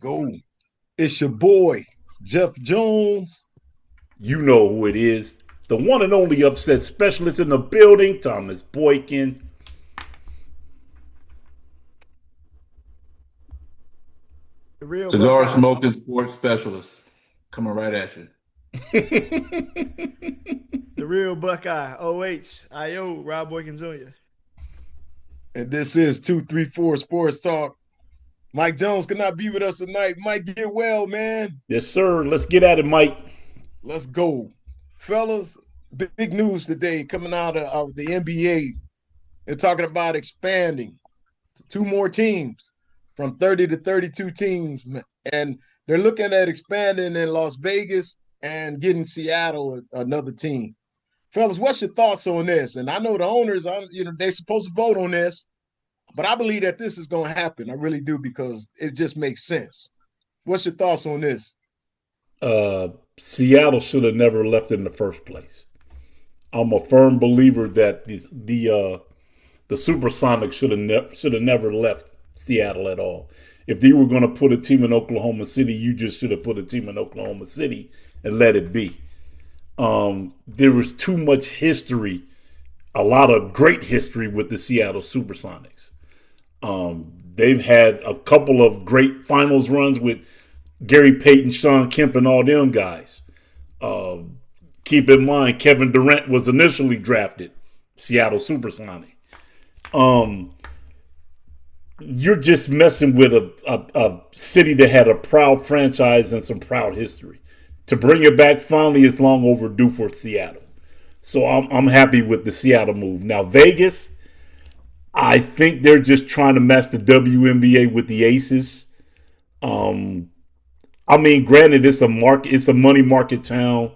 go. It's your boy, Jeff Jones. You know who it is. The one and only upset specialist in the building, Thomas Boykin. The real Cigar Buckeye. smoking sports specialist coming right at you. The real Buckeye. OHIO, Rob Boykin Jr. And this is 234 Sports Talk. Mike Jones cannot be with us tonight. Mike, get well, man. Yes, sir. Let's get at it, Mike. Let's go. Fellas, big news today coming out of the NBA. They're talking about expanding to two more teams from 30 to 32 teams. And they're looking at expanding in Las Vegas and getting Seattle another team. Fellas, what's your thoughts on this? And I know the owners, they're supposed to vote on this, but I believe that this is going to happen. I really do because it just makes sense. What's your thoughts on this? Seattle should have never left in the first place. I'm a firm believer that the Supersonics should have never left Seattle at all. If they were going to put a team in Oklahoma City, you just should have put a team in Oklahoma City and let it be. There was too much history, a lot of great history with the Seattle Supersonics. They've had a couple of great finals runs with Gary Payton, Sean Kemp, and all them guys. Keep in mind, Kevin Durant was initially drafted Seattle Supersonic. You're just messing with a city that had a proud franchise and some proud history. To bring it back finally is long overdue for Seattle. So I'm happy with the Seattle move. Now Vegas, I think they're just trying to match the WNBA with the Aces. Granted, it's a money market town.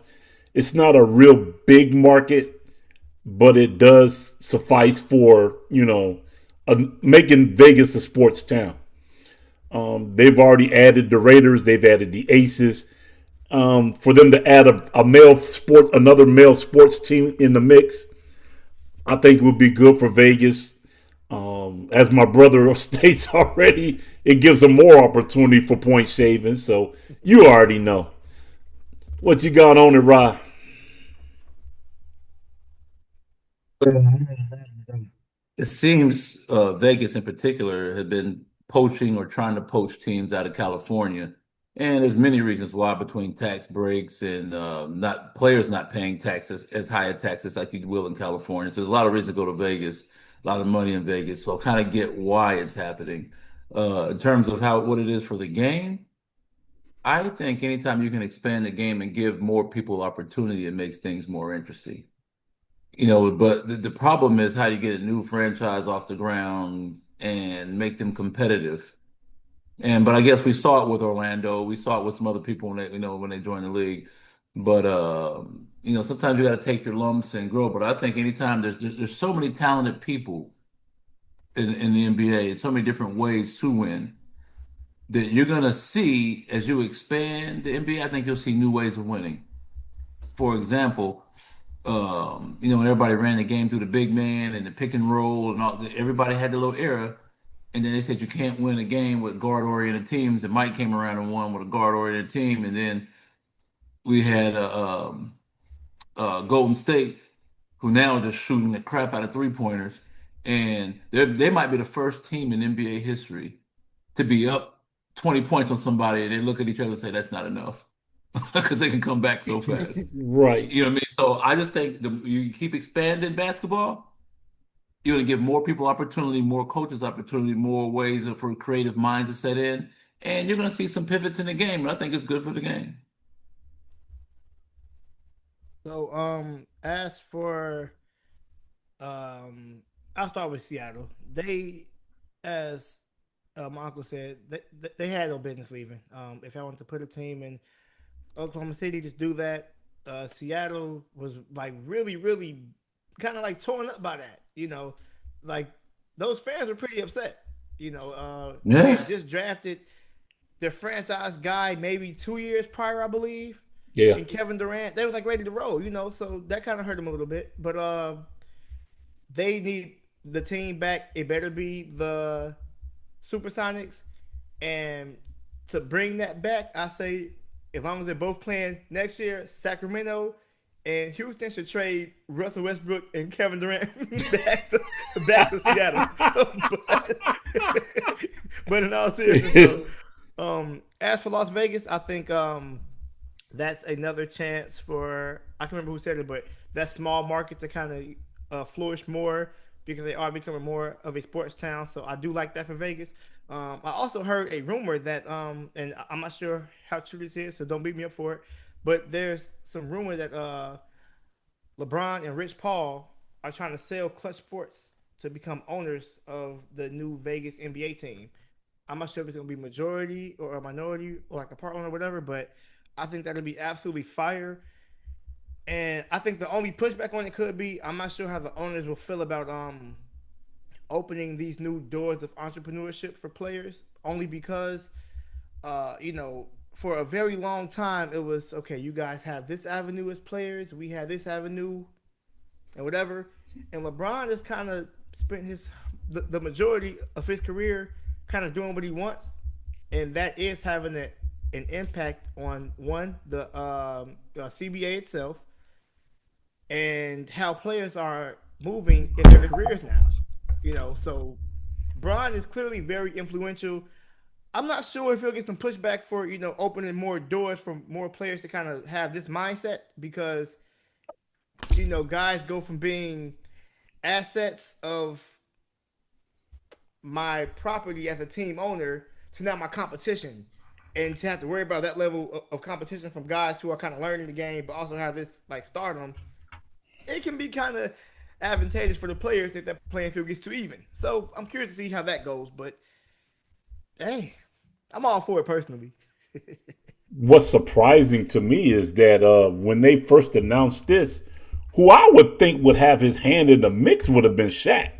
It's not a real big market, but it does suffice for making Vegas a sports town. They've already added the Raiders. They've added the Aces. For them to add another male sports team in the mix, I think would be good for Vegas. As my brother states already, it gives them more opportunity for point shaving. So you already know what you got on it, Rod. It seems Vegas in particular had been poaching or trying to poach teams out of California. And there's many reasons why, between tax breaks and not players not paying taxes as high a taxes like you will in California. So there's a lot of reasons to go to Vegas, a lot of money in Vegas. So I kind of get why it's happening. In terms of what it is for the game, I think anytime you can expand the game and give more people opportunity, it makes things more interesting. But the problem is, how do you get a new franchise off the ground and make them competitive? But I guess we saw it with Orlando. We saw it with some other people when they joined the league. But sometimes you got to take your lumps and grow. But I think anytime there's so many talented people in the NBA, and so many different ways to win, that you're gonna see as you expand the NBA. I think you'll see new ways of winning. For example, when everybody ran the game through the big man and the pick and roll and all, everybody had the little era. And then they said you can't win a game with guard-oriented teams. And Mike came around and won with a guard-oriented team. And then we had Golden State, who now are just shooting the crap out of three-pointers. And they might be the first team in NBA history to be up 20 points on somebody, and they look at each other and say, that's not enough. Because they can come back so fast. Right. You know what I mean? So I just think you keep expanding basketball, you're going to give more people opportunity, more coaches opportunity, more ways for creative minds to set in, and you're going to see some pivots in the game. And I think it's good for the game. So, as for, I'll start with Seattle. They, as my uncle said, they had no business leaving. If I wanted to put a team in Oklahoma City, just do that. Seattle was like really, really kind of like torn up by that. Like those fans were pretty upset. They Yeah. had just drafted their franchise guy maybe 2 years prior, I believe, Yeah. and Kevin Durant. They was like ready to roll. So that kind of hurt them a little bit. But they need the team back. It better be the Supersonics, and to bring that back, I say as long as they're both playing next year, Sacramento and Houston should trade Russell Westbrook and Kevin Durant back to Seattle. but in all seriousness, as for Las Vegas, I think that's another chance for, I can't remember who said it, but that small market to kind of flourish more because they are becoming more of a sports town. So I do like that for Vegas. I also heard a rumor that, and I'm not sure how true this is, so don't beat me up for it, but there's some rumor that LeBron and Rich Paul are trying to sell Clutch Sports to become owners of the new Vegas NBA team. I'm not sure if it's going to be majority or a minority or like a part owner or whatever, but I think that'll be absolutely fire. And I think the only pushback on it could be, I'm not sure how the owners will feel about opening these new doors of entrepreneurship for players, only because, for a very long time, it was, okay, you guys have this avenue as players, we have this avenue and whatever. And LeBron has kind of spent the majority of his career kind of doing what he wants. And that is having an impact on, one, the CBA itself and how players are moving in their careers now. So Bron is clearly very influential. I'm not sure if he'll get some pushback for, opening more doors for more players to kind of have this mindset because, guys go from being assets of my property as a team owner to now my competition. And to have to worry about that level of competition from guys who are kind of learning the game, but also have this like stardom, it can be kind of advantageous for the players if that playing field gets too even. So I'm curious to see how that goes, but hey, I'm all for it personally. What's surprising to me is that when they first announced this, who I would think would have his hand in the mix would have been Shaq.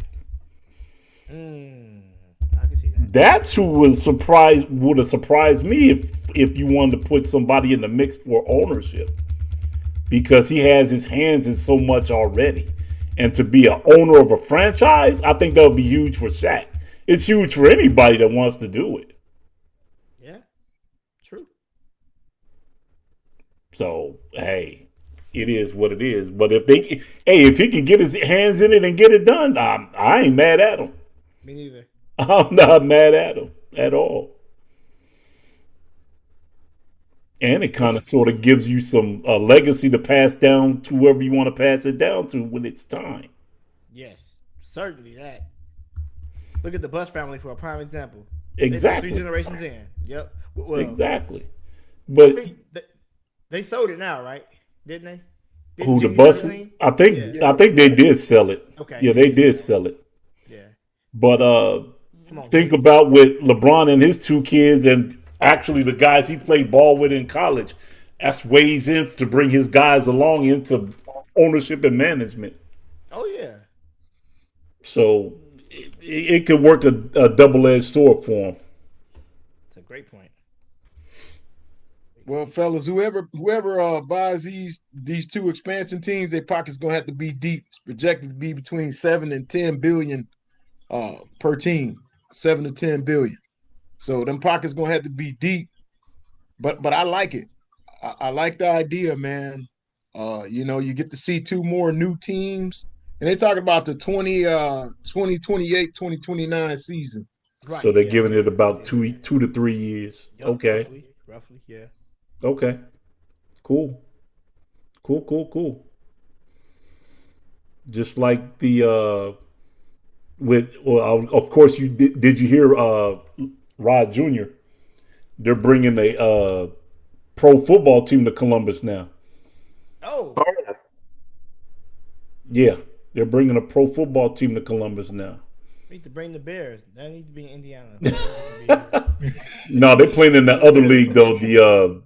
I can see that. That's who would have surprised me if you wanted to put somebody in the mix for ownership, because he has his hands in so much already. And to be an owner of a franchise, I think that would be huge for Shaq. It's huge for anybody that wants to do it. Yeah, true. So, hey, it is what it is. But if he can get his hands in it and get it done, I ain't mad at him. Me neither. I'm not mad at him at all. And it kind of sort of gives you some legacy to pass down to whoever you want to pass it down to when it's time. Yes, certainly that. Look at the Buss family for a prime example. Exactly. 3 generations in. Yep. Well, exactly. But they sold it now, right? Didn't they? Who, the Buss? I think they did sell it. Okay. Yeah, they did sell it. Yeah. But think about with LeBron and his 2 kids and actually the guys he played ball with in college. That's ways in to bring his guys along into ownership and management. Oh, yeah. So it could work a double-edged sword for him. That's a great point. Well, fellas, whoever buys these 2 expansion teams, their pocket's gonna have to be deep. It's projected to be between 7 and 10 billion per team. 7 to 10 billion. So them pockets gonna have to be deep. But I like it. I like the idea, man. You get to see 2 more new teams. And they talking about the 2028, 2029 season. Right, so they're giving it about 2 to 3 years. Yep, okay. Roughly, yeah. Okay. Cool. Just like the of course you did you hear Rod Jr.? They're bringing a pro football team to Columbus now. Oh. Yeah, they're bringing a pro football team to Columbus now. We need to bring the Bears. That needs to be in Indiana. No, they're playing in the other league though, the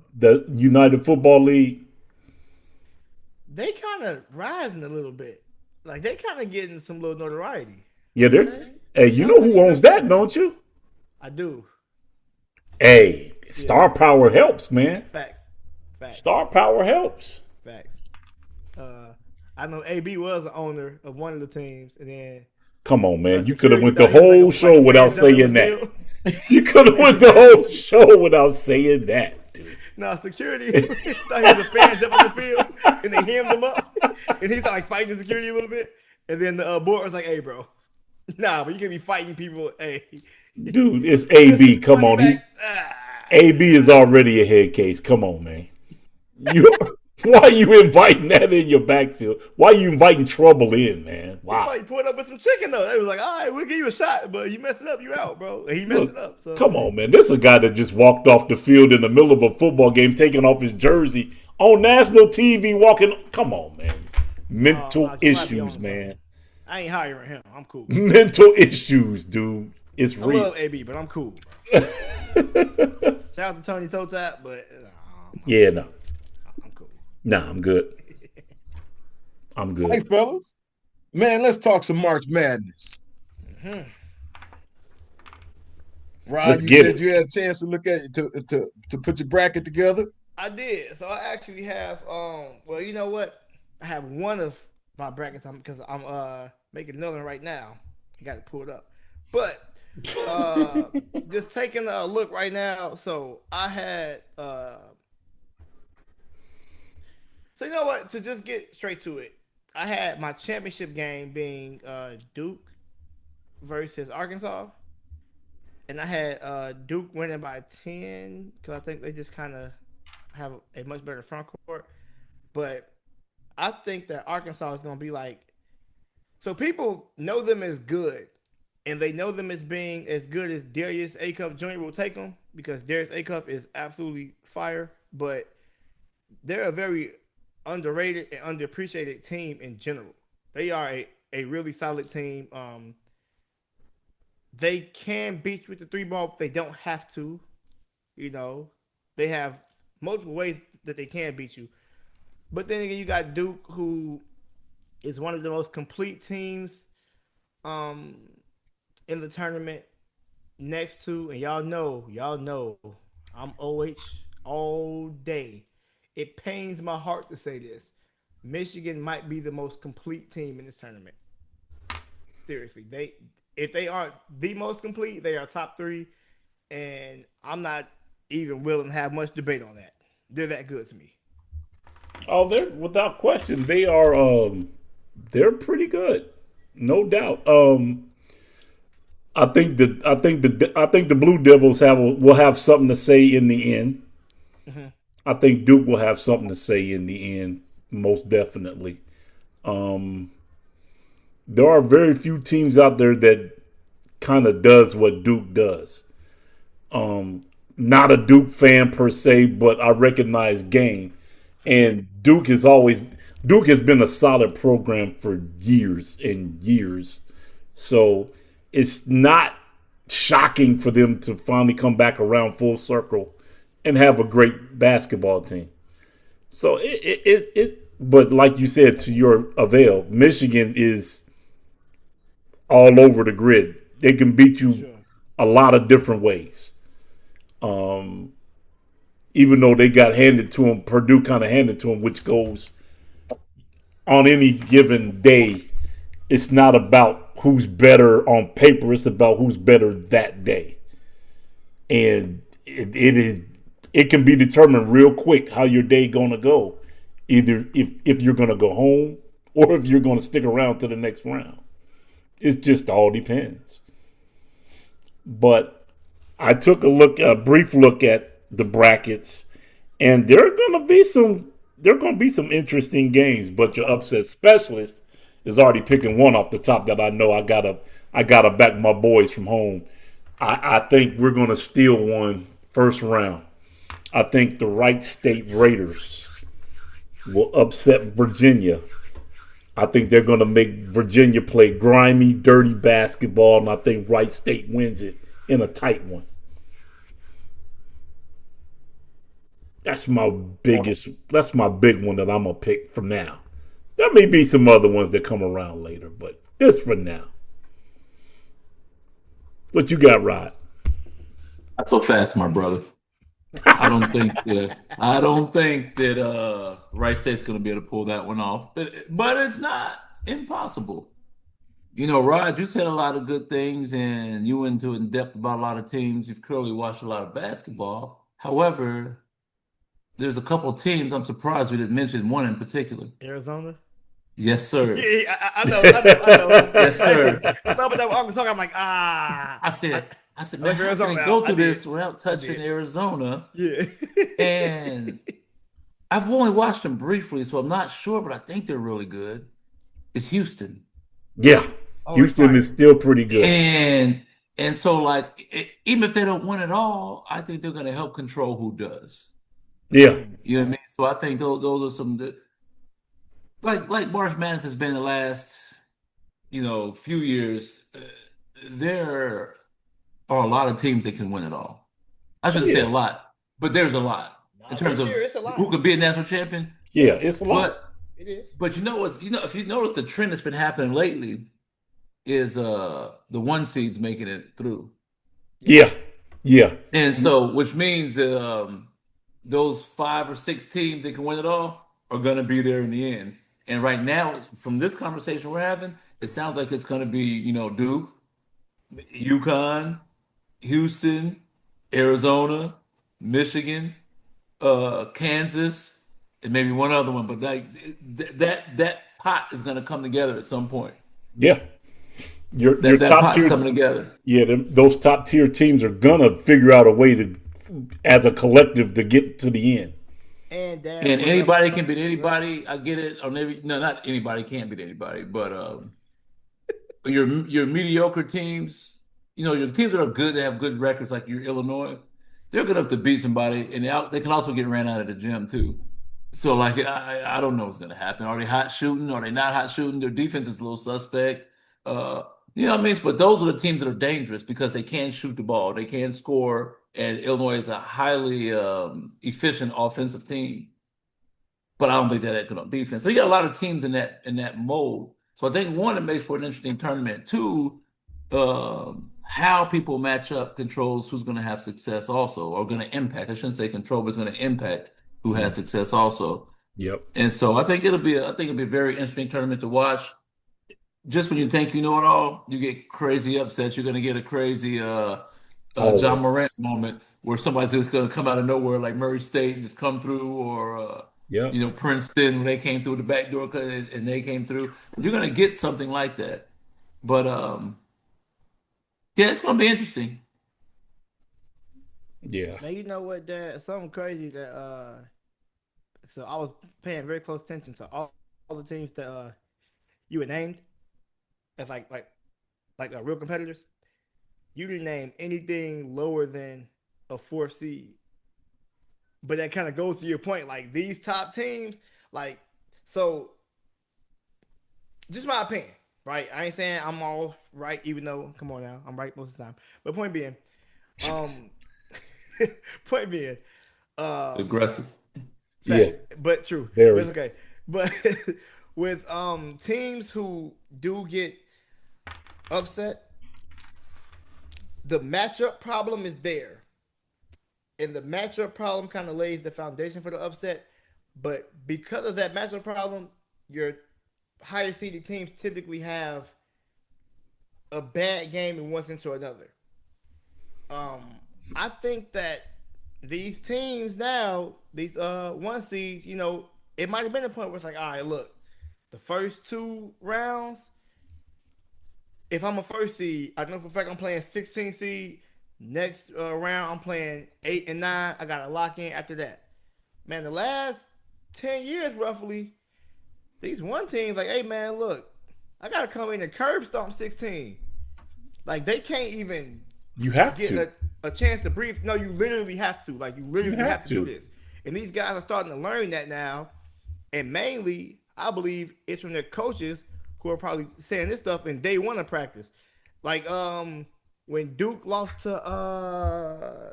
United Football League. They kind of rising a little bit. Like they kind of getting some little notoriety. Yeah, they're. Hey, you know who owns that, don't you? I do. Hey, star power helps, man. Facts. Star power helps. Facts. I know AB was the owner of one of the teams, and then Come on, man. You could have Security went the thought he was whole show a without fan jumping saying the that. field. You could have went the whole show without saying that, dude. No, security thought he was a fan jumping the field, and they hemmed him up, and he's like fighting the security a little bit, and then the board was like, "Hey, bro, nah, but you can't be fighting people." Hey, Dude, it's AB. Come on, AB is already a head case. Come on, man. Why are you inviting that in your backfield? Why are you inviting trouble in, man? Wow. He pulled up with some chicken though. They was like, "All right, we'll give you a shot, but you mess it up, you out, bro." And he messed it up. So come on, man. This is a guy that just walked off the field in the middle of a football game, taking off his jersey on national TV, walking. Come on, man. Mental issues, man. I ain't hiring him. I'm cool. Mental issues, dude. It's I real. love AB, but I'm cool. Shout out to Tony Toe Tap, but yeah, no. I'm cool. Nah, I'm good. I'm good. Hey, fellas. Man, let's talk some March Madness. Mm-hmm. Rod, you said you had a chance to look at it to put your bracket together. I did. So I actually have well, you know what? I have one of my brackets because I'm making another one right now. I got to pull it up. But just taking a look right now. So I had so you know what? To just get straight to it, I had my championship game being Duke versus Arkansas. And I had Duke winning by 10 because I think they just kind of have a much better front court. But I think that Arkansas is going to be like, so people know them as good, and they know them as being as good as Darius Acuff Jr. will take them because Darius Acuff is absolutely fire, but they're a very underrated and underappreciated team in general. They are a really solid team. They can beat you with the three ball, but they don't have to. You know, they have multiple ways that they can beat you. But then again, you got Duke, who is one of the most complete teams in the tournament next to, and y'all know, I'm OH all day. It pains my heart to say this. Michigan might be the most complete team in this tournament. Seriously, if they aren't the most complete, they are top 3, and I'm not even willing to have much debate on that. They're that good to me. Oh, they're without question. They are. They're pretty good, no doubt. I think the Blue Devils will have something to say in the end. Mm-hmm. I think Duke will have something to say in the end, most definitely. There are very few teams out there that kind of does what Duke does. Not a Duke fan per se, but I recognize game. And Duke has been a solid program for years and years. So it's not shocking for them to finally come back around full circle and have a great basketball team. So but like you said, to your avail, Michigan is all over the grid. They can beat you a lot of different ways. Even though they got handed to them, Purdue kind of handed to them, which goes on any given day. It's not about who's better on paper. It's about who's better that day. And it can be determined real quick how your day going to go. Either if you're going to go home or if you're going to stick around to the next round. It just all depends. But I took a brief look at the brackets, and there are going to be some interesting games. But your upset specialist is already picking one off the top that I know I gotta back my boys from home. I think we're going to steal one first round. I think the Wright State Raiders will upset Virginia. I think they're going to make Virginia play grimy, dirty basketball, and I think Wright State wins it in a tight one. That's my big one that I'm going to pick for now. There may be some other ones that come around later, but this for now. What you got, Rod? Not so fast, my brother. I don't think that Wright State's going to be able to pull that one off, but it's not impossible. Rod, you said a lot of good things and you went into in depth about a lot of teams. You've clearly watched a lot of basketball. However, there's a couple teams I'm surprised you didn't mention one in particular. Arizona. Yes, Yeah, sir. I know, I know, I know. Yes, sir. I thought about that with Uncle Talk. I'm like, I I, said, I said, I man, left how can they Arizona out. go I through did. this without I touching did. Arizona? Yeah. And I've only watched them briefly, so I'm not sure, but I think they're really good. It's Houston. Yeah, Oh, they Houston is fire. still pretty good. And so like even if they don't win at all, I think they're going to help control who does. Yeah, You know what I mean? So I think those are some like March Madness has been the last few years. There are a lot of teams that can win it all. I oh shouldn't say yeah, a lot, but there's a lot in Nah, terms this of year it's a lot. who could be a national champion. yeah. It's a lot. But It is. but if you notice the trend that's been happening lately is the one seeds making it through. Yeah. Yeah, yeah, And so, which means those 5 or 6 teams that can win it all are going to be there in the end. And right now, from this conversation we're having, it sounds like it's going to be, Duke, UConn, Houston, Arizona, Michigan, Kansas, and maybe one other one. But like that pot is going to come together at some point. yeah. Your That top pot's tier, coming together. yeah. Those top tier teams are gonna figure out a way to, as a collective, to get to the end. And Dad And bring up anybody can something. beat Go ahead. anybody. I get it. On every no, not anybody can't beat anybody, but your mediocre teams, your teams that are good, that have good records, like your Illinois, they're good enough to beat somebody, and they can also get ran out of the gym too. So like I don't know what's gonna happen. Are they hot shooting? Are they not hot shooting? Their defense is a little suspect. Uh, you know what I mean? But those are the teams that are dangerous because they can shoot the ball, they can score, and Illinois is a highly efficient offensive team. But I don't think they're that good on defense. So you got a lot of teams in that mode. So I think one, it makes for an interesting tournament. Two, how people match up controls who's going to have success also, or going to impact. I shouldn't say control, but it's going to impact who has Mm. success also. Yep. And so I think it'll be a very interesting tournament to watch. Just when you think you know it all, you get crazy upsets. You're going to get a crazy John Morant Always. moment where somebody's just going to come out of nowhere, like Murray State, and just come through, or Yep. Princeton when they came through the back door and they came through. You're going to get something like that. But yeah, it's going to be interesting. Yeah. Man, you know what, Dad? Something crazy that so I was paying very close attention to all the teams that you had named as like real competitors. You didn't name anything lower than a fourth seed. But that kind of goes to your point. Like these top teams, like so just my opinion, right? I ain't saying I'm all right, even though come on now, I'm right most of the time. But um point being, um Aggressive. Yeah. facts, but true. But Very. it's okay. But with teams who do get upset, the matchup problem is there. And the matchup problem kind of lays the foundation for the upset. But because of that matchup problem, your higher seeded teams typically have a bad game and once into another. Um, I think that these teams now, these one seeds, it might have been a point where it's like, all right, look, the first two rounds, if I'm a first seed, I know for a fact I'm playing 16 seed. Next round, I'm playing 8 and 9. I got to lock in after that. Man, the last 10 years, roughly, these one teams, like, hey, man, look, I got to come in and curb stomp 16. Like, they can't even You have get to. a chance to breathe. No, you literally have to. Like, you You literally have have to do to. this. And these guys are starting to learn that now. And mainly, I believe it's from their coaches who are probably saying this stuff in day one of practice. Like when Duke lost to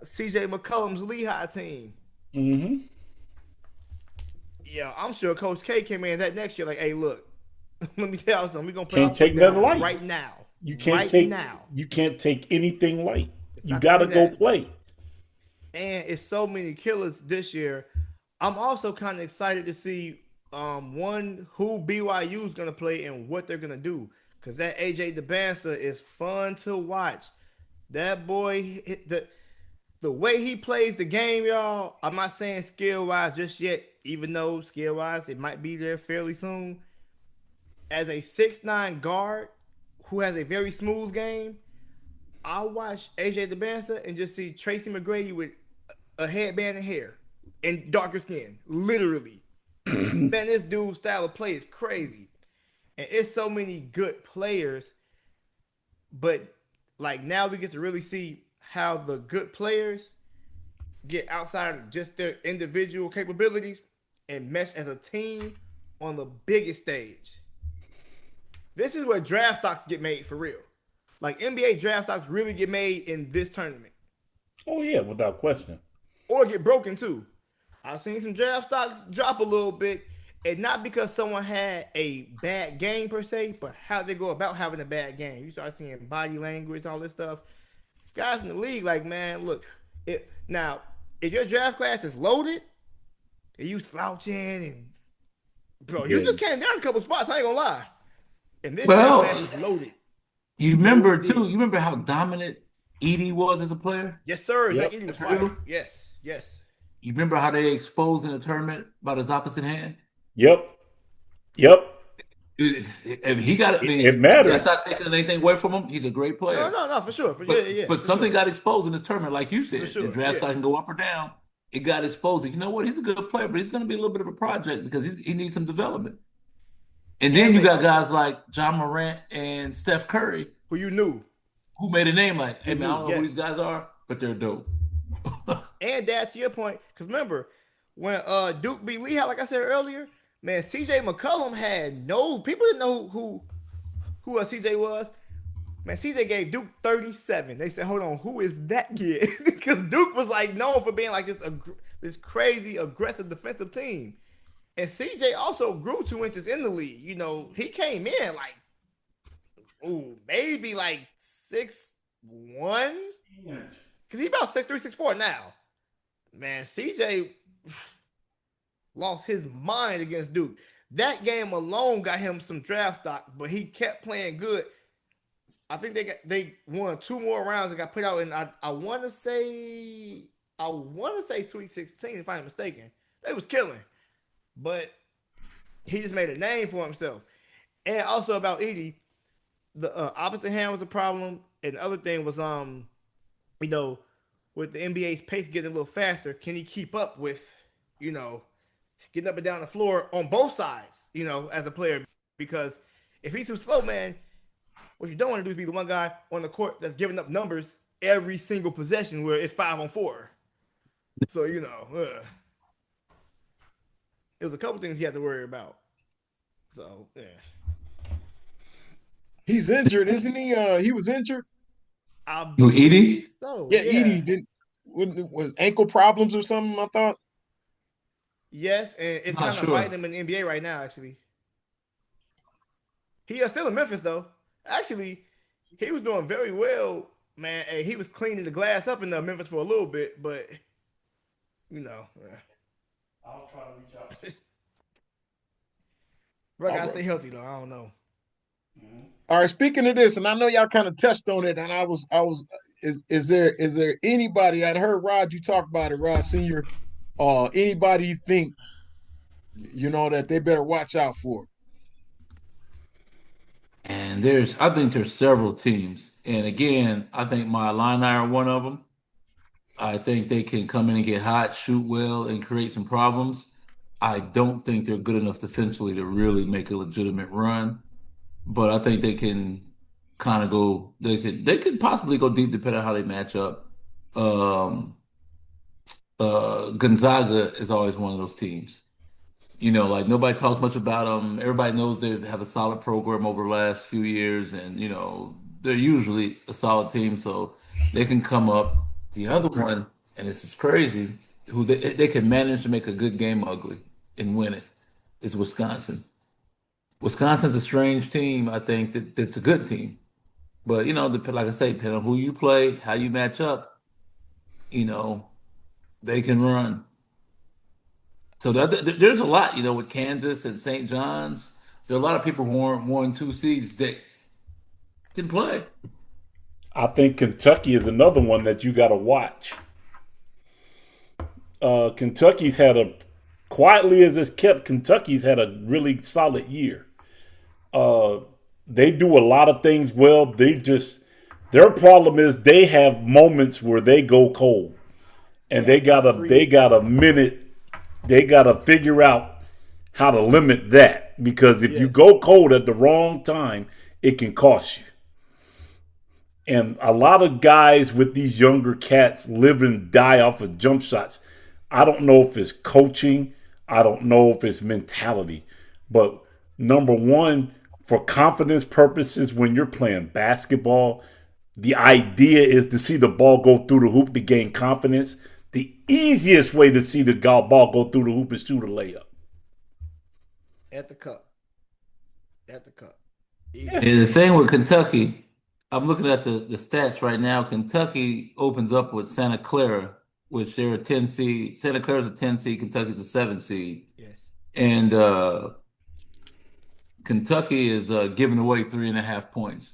CJ McCollum's Lehigh team. Mm-hmm. Yeah, I'm sure Coach K came in that next year like, hey, look, let me tell you something. We're gonna put Can't our take foot nothing down light. right now. You can't Right take. now. You can't take anything light. It's You not gonna got to be go that. play. And it's so many killers this year. I'm also kind of excited to see one who BYU is gonna play and what they're gonna do. because that AJ DeBansa is fun to watch. That boy, the way he plays the game, y'all. I'm not saying skill wise just yet, even though skill wise it might be there fairly soon. As a 6'9" guard who has a very smooth game, I watch AJ DeBansa and just see Tracy McGrady with a headband and hair and darker skin, literally. Man, this dude's style of play is crazy, and it's so many good players. But like now, we get to really see how the good players get outside of just their individual capabilities and mesh as a team on the biggest stage. This is where draft stocks get made for real. Like NBA draft stocks really get made in this tournament Oh yeah, without question. or get broken too. I've seen some draft stocks drop a little bit, and not because someone had a bad game per se, but how they go about having a bad game. You start seeing body language, all this stuff. Guys in the league, like man, look, now if your draft class is loaded and you slouching and bro, you Yeah. just came down a couple spots. I ain't gonna lie. And this draft class Well, is loaded, you remember too. loaded. You remember how dominant Edie was as a player Yes, sir. Zach Yep. Edey was at fire. Purdue. Yes, yes. You remember how they exposed in the tournament about his opposite hand? Yep. Yep. He got it. I It mean, that's matters. not taking anything away from him. He's a great No, player. no, no, for sure. For yeah, But yeah, but for something sure, got exposed in this tournament, like you for said. The sure. draft Yeah. stock can go up or down. It got exposed. You know what? He's a good player, but he's going to be a little bit of a project because he needs some development. And then And you they got also guys like John Morant and Steph Curry who you knew, who made a name like, hey you man, I knew. don't know who these Yes. guys are, but they're dope. And Dad, to your point, because remember when Duke beat Lehigh, like I said earlier, man, CJ McCollum had no people didn't know who CJ was. Man, CJ gave Duke 37. They said, hold on, who is that kid? Because Duke was like known for being like this crazy aggressive defensive team. And CJ also grew 2 inches in the league. You know, he came in like, ooh, maybe like 6'1", because he about 6'3", 6'4" now. Man, CJ lost his mind against Duke. That game alone got him some draft stock, but he kept playing good. I think they won 2 more rounds and got put out in I want to say Sweet 16 if I'm mistaken. They was killing, but he just made a name for himself. And also about Edie, the opposite hand was a problem, and the other thing was you know, with the NBA's pace getting a little faster, can he keep up with, you know, getting up and down the floor on both sides, you know, as a player? Because if he's too slow, man, what you don't want to do is be the one guy on the court that's giving up numbers every single possession where it's 5-on-4. So, you know, it was a couple things he had to worry about. So, yeah. He's injured, isn't he? He was injured. I Who, believe Edie? so. Yeah, Yeah. Edie didn't. Was ankle problems or something? I thought. Yes, and it's Not kind of biting sure. him in the NBA right now, actually. He is still in Memphis, though. Actually, he was doing very well, man. And he was cleaning the glass up in Memphis for a little bit, but, you know, I'll try to reach out. bro, All gotta right. stay healthy, though. I don't know. All right. Speaking of this, and I know y'all kind of touched on it, and I was, is there anybody? I heard Rod you talk about it, Rod Senior. Anybody you think that they better watch out for? And I think there's several teams. And again, I think my Illini are one of them. I think they can come in and get hot, shoot well, and create some problems. I don't think they're good enough defensively to really make a legitimate run, but I think they can kind of go. They could possibly go deep depending on how they match up. Um, Gonzaga is always one of those teams. Like nobody talks much about them. Everybody knows they have a solid program over the last few years, and they're usually a solid team, so they can come up. The other one, and this is crazy, who they can manage to make a good game ugly and win it, is Wisconsin. Wisconsin's a strange team. I think that's a good team, but like I say, depending on who you play, how you match up, you know, they can run. So there's a lot, with Kansas and St. John's. There are a lot of people who aren't 1, 2 seeds. Can play. I think Kentucky is another one that you got to watch. Kentucky's had a quietly as it's kept. Kentucky's had a really solid year. Uh, they do a lot of things well. Their problem is they have moments where they go cold, and Yeah, they got a minute. They got to figure out how to limit that, because if you yes. go cold at the wrong time, it can cost you. And a lot of guys with these younger cats live and die off of jump shots. I don't know if it's coaching. I don't know if it's mentality. But number one, for confidence purposes, when you're playing basketball, the idea is to see the ball go through the hoop to gain confidence. The easiest way to see the ball go through the hoop is through the layup. At the cup. At the cup. Yeah. Easy. And the thing with Kentucky, I'm looking at the stats right now. Kentucky opens up with Santa Clara, which they're a 10 seed. Santa Clara's a 10 seed, Kentucky's a 7 seed. Yes. And Kentucky is giving away 3.5 points,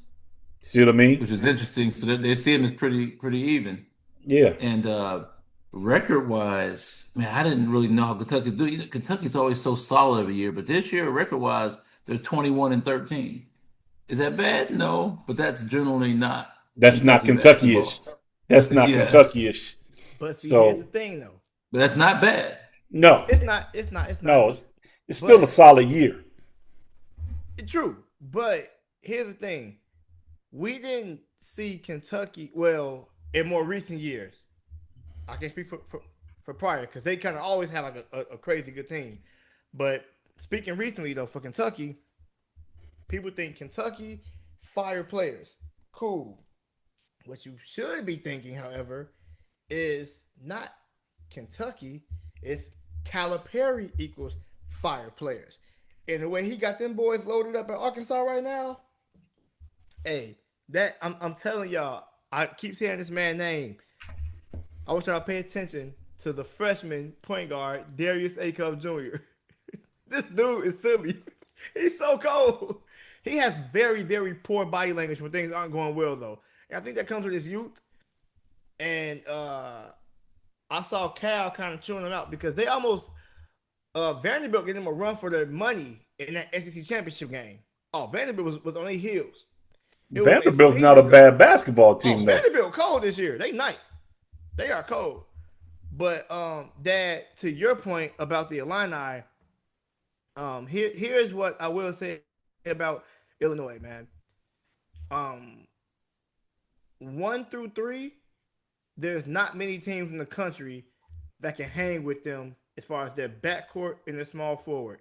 See what I mean? which is interesting. So that they see them as pretty even. Yeah. And record wise, man, I didn't really know how Kentucky do. You know, Kentucky's always so solid every year, but this year, record wise, they're 21-13. Is that bad? No, but that's generally not That's not Kentucky Kentucky-ish. basketball. That's not Yes, Kentucky-ish. But see, here's the So thing though. but that's not bad. no, It's not. It's not. It's not. no, it's still a But solid year. true. But here's the thing. We didn't see Kentucky well in more recent years. I can speak for prior because they kind of always had like a crazy good team. But speaking recently though, for Kentucky, people think Kentucky fire players. Cool. What you should be thinking, however, is not Kentucky. It's Calipari equals fire players. And the way he got them boys loaded up in Arkansas right now, hey, that I'm telling y'all, I keep saying this man's name. I want y'all to pay attention to the freshman point guard, Darius Acuff Jr. This dude is silly. He's so cold. He has very, very poor body language when things aren't going well, though. And I think that comes with his youth. And I saw Cal kind of chewing him out because they almost Vanderbilt gave them a run for their money in that SEC championship game. Oh, Vanderbilt was on their heels. It was a Vanderbilt's not a season. bad basketball Oh, team, though. Vanderbilt cold this year. They nice. They are cold. But Dad, to your point about the Illini, here's what I will say about Illinois, man. 1 through 3, there's not many teams in the country that can hang with them as far as their backcourt and their small forward.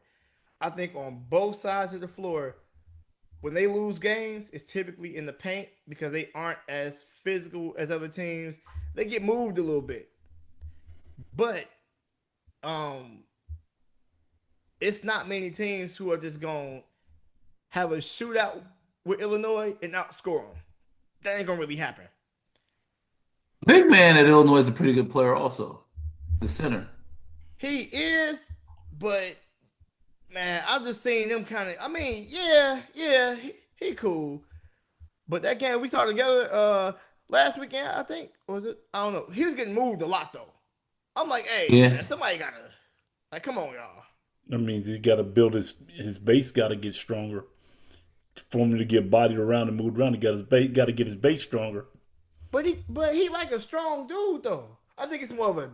I think on both sides of the floor, when they lose games, it's typically in the paint because they aren't as physical as other teams. They get moved a little bit. But it's not many teams who are just going to have a shootout with Illinois and outscore them. That ain't going to really happen. Big man at Illinois is a pretty good player, also. The center. He is, but man, I'm just seeing them kind of. I mean, yeah, he cool. But that game we saw together last weekend, I think, or was it? I don't know. He was getting moved a lot though. I'm like, hey, Yeah. man, somebody gotta come on, y'all. That means he's got to build his base. Got to get stronger for him to get bodied around and moved around. He got his base. Got to get his base stronger. But he like a strong dude though. I think it's more of a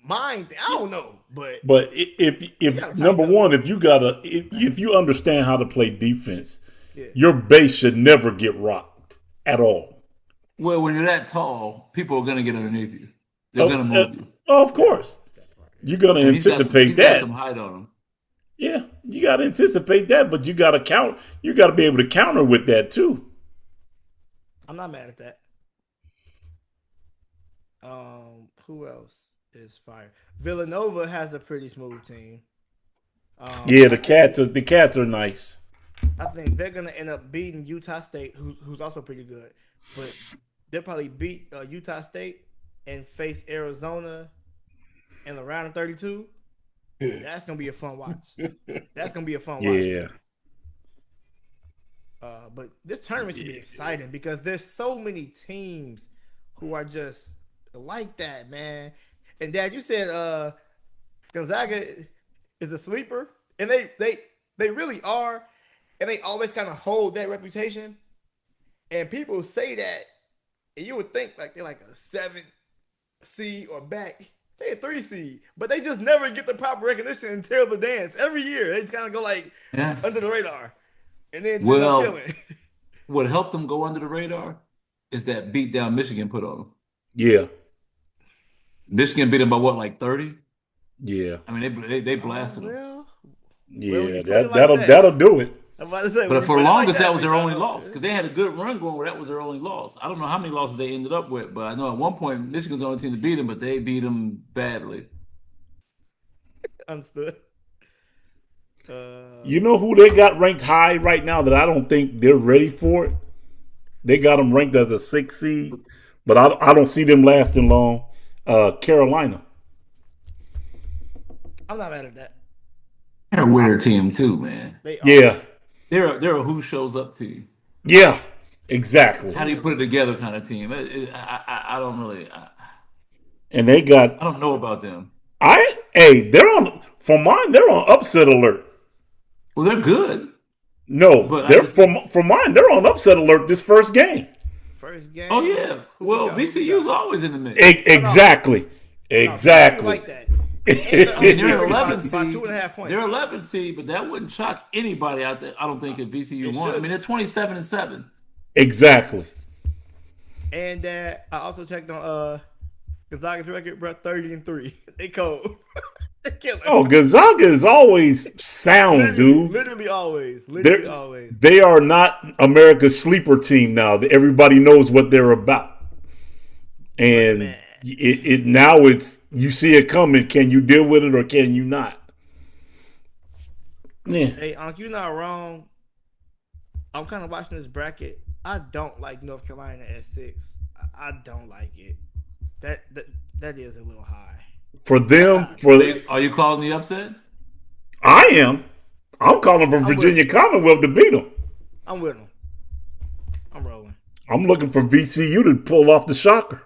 mind thing. I don't know, but But if number one, if you understand how to play defense, yeah. your base should never get rocked at all. Well, when you're that tall, people are going to get underneath you. They're going to move you. Of course, you're gonna And anticipate he's got that. some height on him. Yeah, you got to anticipate that, but you got to count. You got to be able to counter with that too. I'm not mad at that. Who else is fire? Villanova has a pretty smooth team. Yeah, the cats are nice. I think they're gonna end up beating Utah State, who's also pretty good. But they'll probably beat Utah State and face Arizona in the round of 32. That's gonna be a fun watch. That's gonna be a fun watch. Yeah. But this tournament should be exciting because there's so many teams who are just like that, man. And Dad, you said Gonzaga is a sleeper, and they really are, and they always kind of hold that reputation. And people say that, and you would think like they're like a 7 seed or back. They a 3 seed, but they just never get the proper recognition until the dance. Every year, they just kind of go like under the radar, and then just up killing. What helped them go under the radar is that beat down Michigan put on them. Yeah. Michigan beat them by what, like 30? Yeah. I mean, they blasted them. Well, yeah, that'll do it. I'm about to say, but for the longest, that was their only loss because they had a good run going where that was their only loss. I don't know how many losses they ended up with, but I know at one point Michigan's the only team to beat them, but they beat them badly. Understood. You know who they got ranked high right now that I don't think they're ready for it? They got them ranked as a 6 seed, but I don't see them lasting long. Carolina. I'm not mad at that. They're a weird team too, man. Yeah. They're a who shows up team. Yeah, exactly. How do you put it together kind of team? I don't really. And they got. I don't know about them. They're on. For mine, they're on upset alert. Well, they're good. No, but for mine, they're on upset alert this first game. First game. Oh yeah. Well, VCU's always in the mix. Exactly. Exactly. Like that. I mean, they're 11 seed. 2.5 points. They're 11 seed, but that wouldn't shock anybody out there. I don't think if VCU won. I mean, they're 27-7. Exactly. And I also checked on Gonzaga's record, bro. 30-3. They cold. They killing. Oh, Gonzaga is always sound, dude. Literally always. Literally always. They are not America's sleeper team now. Everybody knows what they're about, and now it's you see it coming. Can you deal with it or can you not? Yeah. Hey, Unc, you're not wrong. I'm kind of watching this bracket. I don't like North Carolina at 6. I don't like it. That is a little high. For them, are you calling the upset? I am. I'm calling for Virginia Commonwealth to beat them. I'm with them. I'm rolling. I'm looking for VCU to pull off the shocker.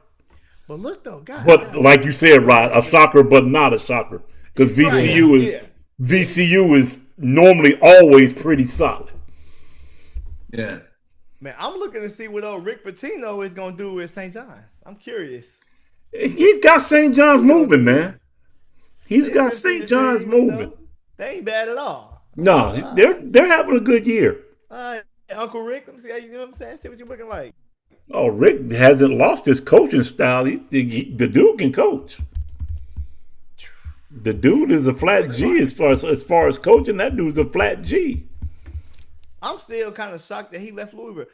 But look though, guys. But like you said, Rod, a shocker, but not a shocker, because VCU is normally always pretty solid. Yeah. Man, I'm looking to see what old Rick Pitino is going to do with St. John's. I'm curious. He's got St. John's moving, man. He's got St. John's moving. They ain't bad at all. No, they're having a good year. Uncle Rick, let me see how you know what I'm saying. See what you're looking like. Oh, Rick hasn't lost his coaching style. The dude can coach. The dude is a flat G as far as coaching. That dude's a flat G. I'm still kind of shocked that he left Louisville.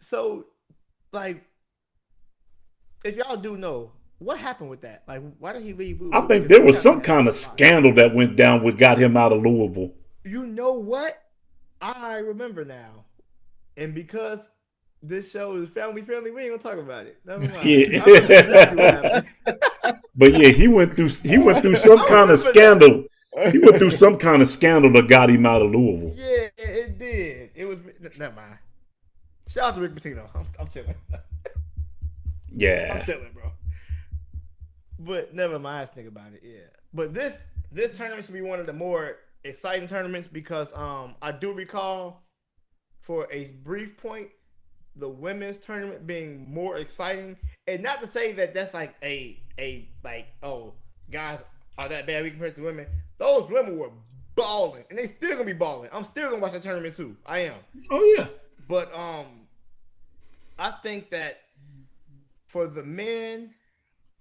So, like, if y'all do know, what happened with that? Like, why did he leave Louisville? I think there was some kind of scandal that went down what got him out of Louisville. You know what? I remember now. And because this show is family friendly, we ain't gonna talk about it. Never mind. Yeah. But yeah, he went through some kind of scandal. He went through some kind of scandal that got him out of Louisville. Yeah, it did. It was never mind. Shout out to Rick Pitino. I'm chilling. Yeah. I'm chilling, bro. But never mind, let's think about it. Yeah. But this tournament should be one of the more exciting tournaments because I do recall for a brief point the women's tournament being more exciting. And not to say that that's like a guys are that bad we compare to women. Those women were balling, and they still gonna be balling. I'm still gonna watch that tournament too. I am. Oh yeah. But I think that for the men,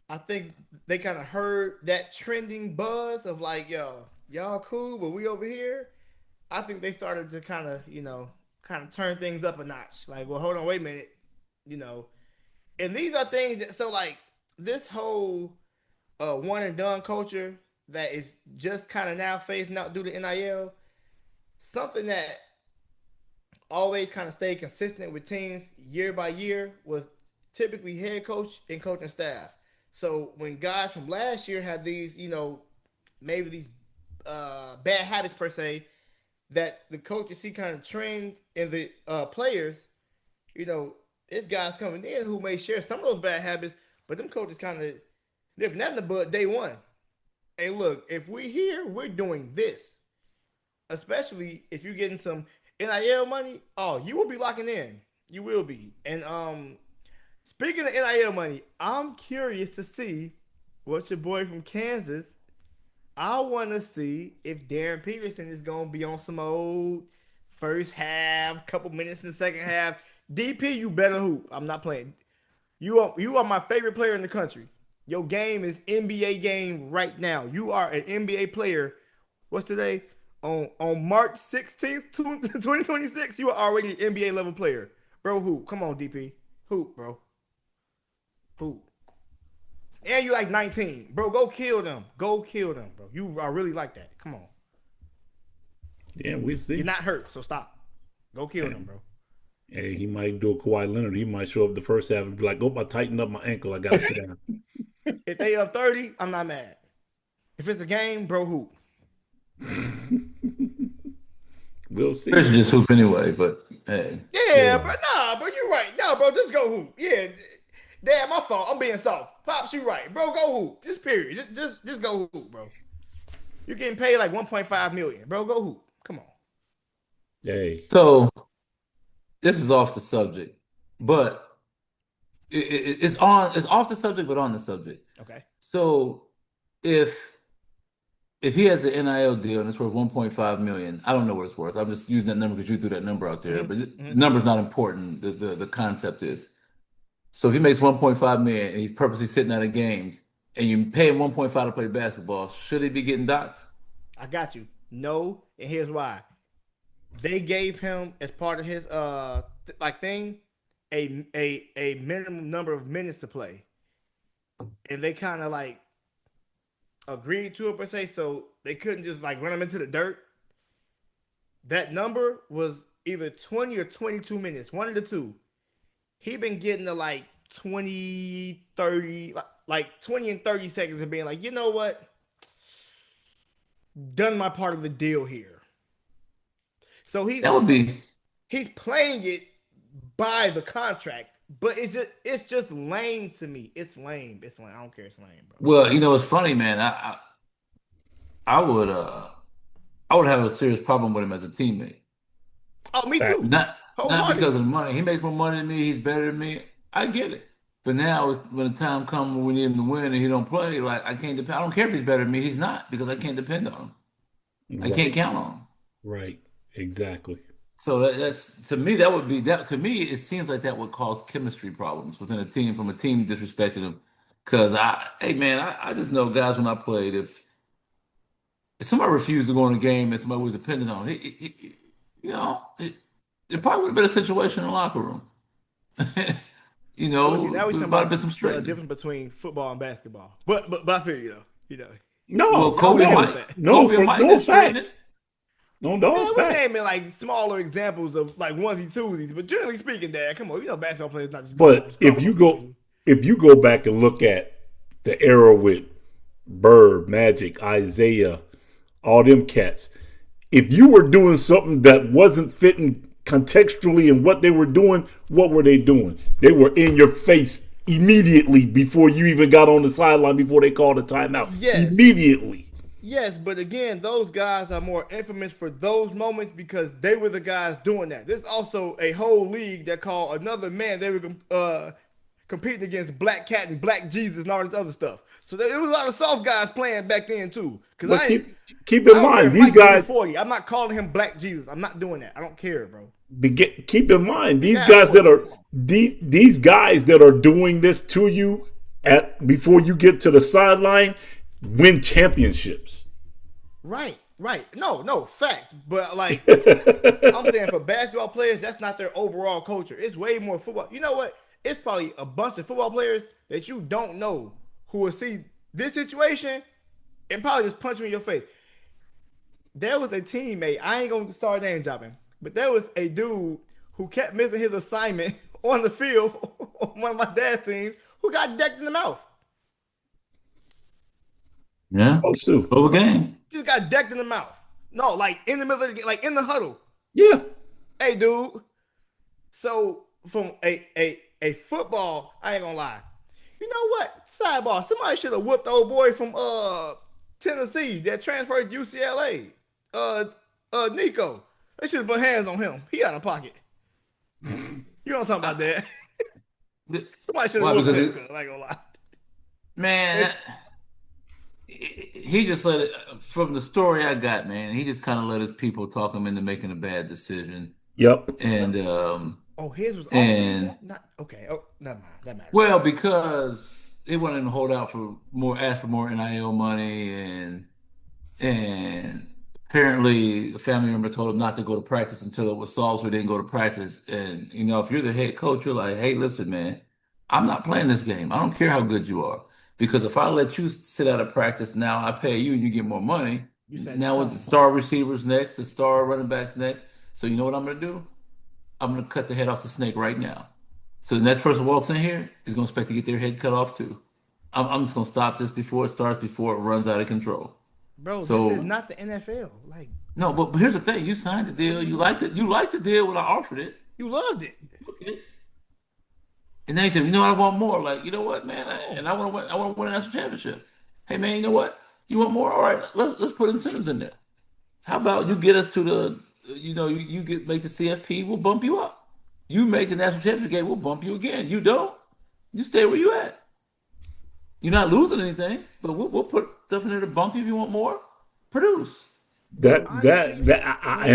I think they kind of heard that trending buzz of like, yo, y'all cool, but we over here. I think they started to kind of turn things up a notch. Like, well, hold on, wait a minute, And these are things that so like this whole one and done culture that is just kind of now phasing out due to NIL, something that always kind of stayed consistent with teams year by year was typically head coach and coaching staff. So when guys from last year had these, maybe these bad habits per se, that the coaches see kind of trend in the players, you know, this guy's coming in who may share some of those bad habits, but them coaches kind of live nothing but day one. Hey, look, if we here, we're doing this. Especially if you're getting some NIL money, oh, you will be locking in. You will be. And speaking of NIL money, I'm curious to see what's your boy from Kansas. I want to see if Darren Peterson is going to be on some old first half, couple minutes in the second half. DP, you better hoop. I'm not playing. You are my favorite player in the country. Your game is NBA game right now. You are an NBA player. What's today? On March 16th, 2026, you are already an NBA level player. Bro, hoop. Come on, DP. Hoop, bro. Hoop. And you like 19. Bro, go kill them. Go kill them, bro. You are really like that. Come on. Yeah, we see. You're not hurt, so stop. Go kill them, bro. Hey, he might do a Kawhi Leonard. He might show up the first half and be like, "Oh, I tightened up my ankle. I got to sit down." If they up 30, I'm not mad. If it's a game, bro, hoop. We'll see. Chris just hoop anyway, but hey. Yeah, bro. Nah, bro, you right. Nah, bro, just go hoop. Yeah. Dad, my fault. I'm being soft. Pops, you right. Bro, go hoop. Just period. Just go hoop, bro. You're getting paid like 1.5 million. Bro, go hoop. Come on. Hey. So this is off the subject, but it's off the subject, but on the subject. Okay. So if he has an NIL deal and it's worth 1.5 million, I don't know what it's worth. I'm just using that number because you threw that number out there, but the number's not important. The concept is. So if he makes 1.5 million and he's purposely sitting out of games and you pay him 1.5 to play basketball, should he be getting docked? I got you. No, and here's why. They gave him as part of his thing a minimum number of minutes to play. And they kind of like agreed to it per se, so they couldn't just like run him into the dirt. That number was either 20 or 22 minutes, one of the two. He been getting to like 20, 30, like 20 and 30 seconds and being like, you know what? Done my part of the deal here. So he's playing it by the contract, but it's just lame to me. It's lame. It's lame. I don't care. It's lame, bro. Well, you know, it's funny, man. I would have a serious problem with him as a teammate. Oh, me too. Not because of the money. He makes more money than me. He's better than me. I get it. But now, when the time comes when we need him to win and he don't play, like I can't depend. I don't care if he's better than me. He's not because I can't depend on him. I can't count on him. Right. Exactly. So that's to me. That would be that. To me, it seems like that would cause chemistry problems within a team from a team disrespecting him. Because hey man, I just know guys when I played, if somebody refused to go in a game and somebody was dependent on, you know, it probably would have been a situation in the locker room. You know, Well, see, now we there talking might have been about some the straightening. difference between football and basketball. But I feel you though. You know, No, Well, Kobe no, and with Mike, that. no, Kobe for and Mike no did straightening. facts. No, it's Man, we're facts. naming like smaller examples of like onesie twosies, but generally speaking, Dad, come on, you know, basketball players not just But if you go back and look at the era with Bird, Magic, Isaiah, all them cats, if you were doing something that wasn't fitting contextually in what they were doing, what were they doing? They were in your face immediately before you even got on the sideline, before they called a timeout. Yes. Immediately. Yes, but again, those guys are more infamous for those moments because they were the guys doing that. There's also a whole league that called another man. They were competing against Black Cat and Black Jesus and all this other stuff. So there was a lot of soft guys playing back then too. Because But keep in mind, these guys. 40. I'm not calling him Black Jesus. I'm not doing that. I don't care, bro. Keep in mind, these guys that are these guys that are doing this to you before you get to the sideline win championships. Right. No, facts. But like I'm saying for basketball players, that's not their overall culture. It's way more football. You know what? It's probably a bunch of football players that you don't know who will see this situation and probably just punch you in your face. There was a teammate, I ain't gonna start name dropping, but there was a dude who kept missing his assignment on the field on one of my dad's teams who got decked in the mouth. Yeah, Supposed to. over game. Just got decked in the mouth. No, like in the middle of the game, like in the huddle. Yeah. Hey, dude. So from a football, I ain't gonna lie. You know what? Sidebar. Somebody should have whooped the old boy from Tennessee that transferred to UCLA. Nico. They should have put hands on him. He out of pocket. You know what I'm talking about that? Somebody should have whooped him. I ain't gonna lie. Man, he just let it, from the story I got, man, he just kind of let his people talk him into making a bad decision. Yep. And his was all not okay. Oh, never mind. That matters. Well, because they wanted to hold out for more, ask for more NIL money, and apparently a family member told him not to go to practice until it was solved, so he didn't go to practice. And if you're the head coach, you're like, hey, listen, man, I'm not playing this game. I don't care how good you are. Because if I let you sit out of practice now, I pay you and you get more money. Now with the star receivers next, the star running backs next. So you know what I'm going to do? I'm going to cut the head off the snake right now. So the next person walks in here is going to expect to get their head cut off too. I'm just going to stop this before it starts, before it runs out of control. Bro, so, this is not the NFL. Like, no, but here's the thing: you signed the deal. You liked it. You liked the deal when I offered it. You loved it. Okay. And then he said, I want more. Like, you know what, man? I want to win. I want to win a national championship. Hey, man, you know what? You want more? All right, let's put incentives in there. How about you get us to the, you make the CFP, we'll bump you up. You make the national championship game, we'll bump you again. You don't, you stay where you at. You're not losing anything, but we'll put stuff in there to bump you if you want more. Produce. And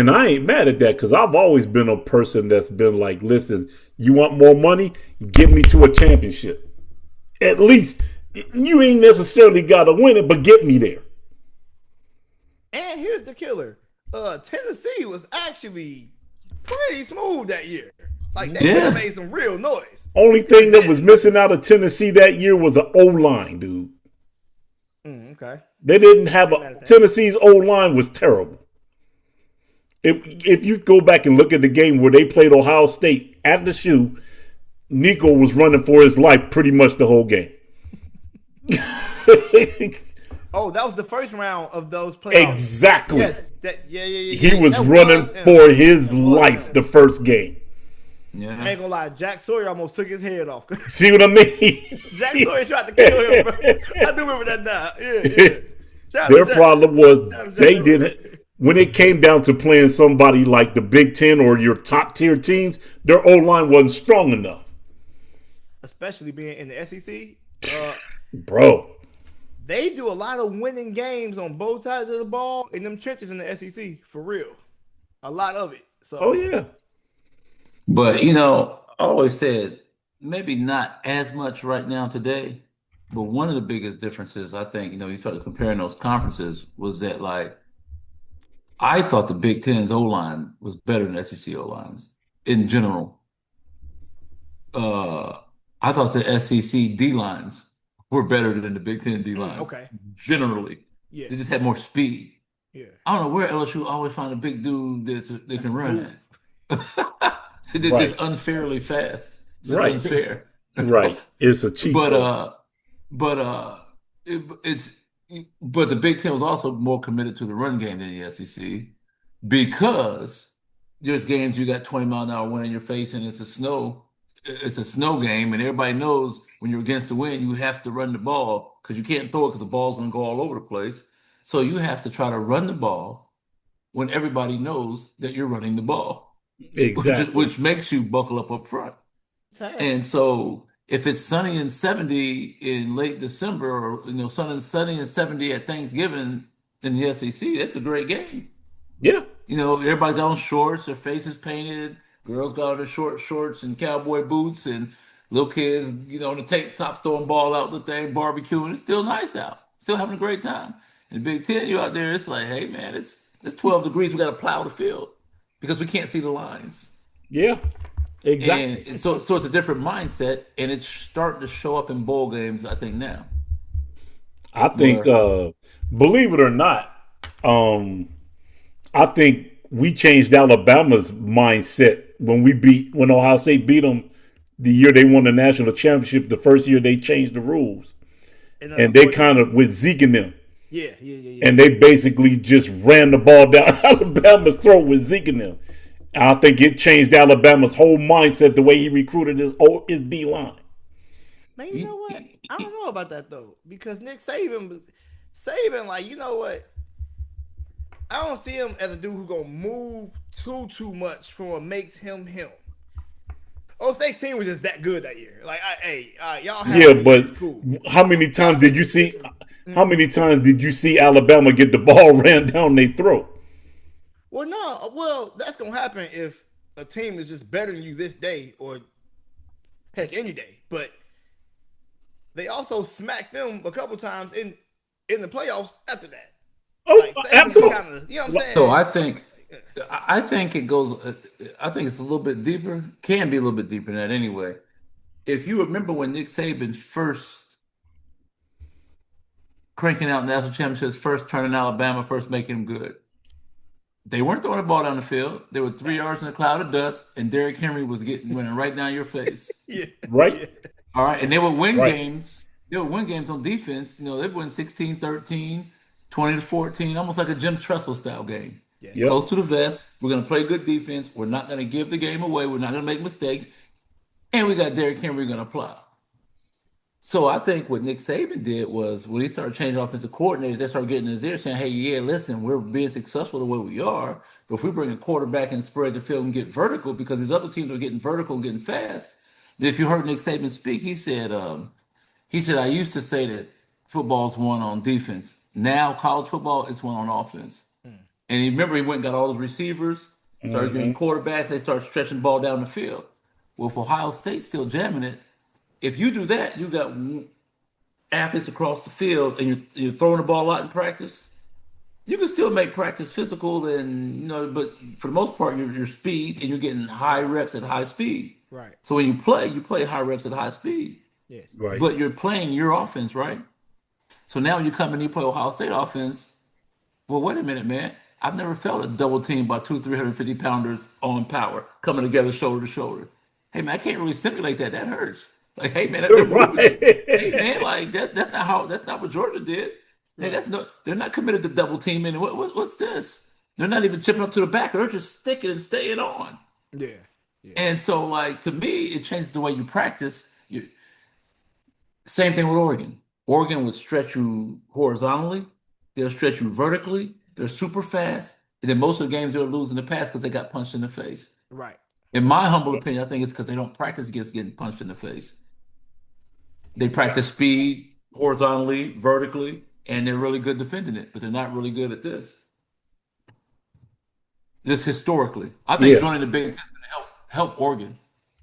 I ain't mad at that because I've always been a person that's been like, listen, you want more money? Get me to a championship. At least you ain't necessarily got to win it, but get me there. And here's the killer. Tennessee was actually pretty smooth that year. Like, they could have made some real noise. Only thing that was missing out of Tennessee that year was an O-line, dude. Okay. They didn't have Tennessee's O-line was terrible. If you go back and look at the game where they played Ohio State at the shoe, Nico was running for his life pretty much the whole game. Oh, that was the first round of those playoffs. Exactly. Yes. He was running for his life the first game. Yeah. I ain't gonna lie, Jack Sawyer almost took his head off. See what I mean? Jack Sawyer tried to kill him, bro. I do remember that now. Yeah. Their problem was they didn't. When it came down to playing somebody like the Big Ten or your top tier teams, their O-line wasn't strong enough. Especially being in the SEC. Bro. They do a lot of winning games on both sides of the ball in them trenches in the SEC, for real. A lot of it. So. Oh, yeah. But, I always said, maybe not as much right now today, but one of the biggest differences, I think, you started comparing those conferences, was that, like, I thought the Big Ten's O-line was better than SEC O-lines in general. I thought the SEC D-lines were better than the Big Ten D-lines. Okay. Generally. Yeah. They just had more speed. Yeah. I don't know where LSU always find a big dude that can run at. They're just unfairly fast. It's just unfair. Right. It's a cheat. But the Big Ten was also more committed to the run game than the SEC because there's games you got 20-mile-an-hour wind in your face and it's a snow game, and everybody knows when you're against the wind you have to run the ball because you can't throw it because the ball's going to go all over the place. So you have to try to run the ball when everybody knows that you're running the ball. Exactly. Which makes you buckle up front. And so if it's sunny and 70 in late December, or sunny and 70 at Thanksgiving in the SEC, that's a great game. Yeah. Everybody's on shorts, their faces painted, girls got on their short shorts and cowboy boots, and little kids, on the tank tops throwing ball out the thing, barbecuing. It's still nice out. Still having a great time. In the Big Ten, you out there, it's like, hey man, it's 12 degrees, we gotta plow the field. Because we can't see the lines. Yeah, exactly. And so it's a different mindset, and it's starting to show up in bowl games, I think, now. I think, believe it or not, I think we changed Alabama's mindset when Ohio State beat them the year they won the national championship. The first year they changed the rules. And they kind of, with Zeke and them, Yeah. And they basically just ran the ball down Alabama's throat with Zeke in them. I think it changed Alabama's whole mindset the way he recruited his D line. Man, you know what? I don't know about that though, because Nick Saban was like, you know what? I don't see him as a dude who's gonna move too much from what makes him him. Oh, State team was just that good that year. Like, y'all have Yeah, but cool. how many times did you see? How many times did you see Alabama get the ball ran down their throat? Well, no. Well, that's gonna happen if a team is just better than you this day, or heck, any day. But they also smacked them a couple times in the playoffs after that. Oh, Like, absolutely. Kinda, you know what I'm saying? So I think it goes. I think it's a little bit deeper. Can be a little bit deeper than that anyway. If you remember when Nick Saban first cranking out national championships, first turning Alabama, first making them good, they weren't throwing the ball down the field. They were 3 yards in a cloud of dust, and Derrick Henry was running right down your face. Yeah. Right? All right, and they would win Right. games. They would win games on defense. You know, they would win 16-13, 20-14, almost like a Jim Tressel style game. Yep. Close to the vest. We're going to play good defense. We're not going to give the game away. We're not going to make mistakes. And we got Derrick Henry going to plow. So I think what Nick Saban did was when he started changing offensive coordinators, they started getting in his ear saying, hey, yeah, listen, we're being successful the way we are. But if we bring a quarterback and spread the field and get vertical, because these other teams are getting vertical and getting fast. If you heard Nick Saban speak, he said, I used to say that football's won on defense. Now college football is won on offense. And you remember he went and got all those receivers, started getting quarterbacks, they started stretching the ball down the field. Well, if Ohio State's still jamming it, if you do that, you got athletes across the field and you're throwing the ball a lot in practice, you can still make practice physical and but for the most part your speed and you're getting high reps at high speed. Right. So when you play high reps at high speed. Yes. Right. But you're playing your offense, right? So now when you come and you play Ohio State offense, well, wait a minute, man. I've never felt a double team by 350 pounders on power coming together shoulder to shoulder. Hey man, I can't really simulate that. That hurts. Like, hey man, they're moving. Right. Hey man, like that's not what Georgia did. Hey, they're not committed to double teaming. What's this? They're not even chipping up to the back. They're just sticking and staying on. Yeah. And so, like to me, it changes the way you practice. Same thing with Oregon. Oregon would stretch you horizontally. They'll stretch you vertically. They're super fast. And then most of the games they'll lose in the past because they got punched in the face. Right. In my humble opinion, I think it's because they don't practice against getting punched in the face. They practice speed horizontally, vertically, and they're really good defending it, but they're not really good at this. Just historically. I think joining the Big Ten is going to help Oregon.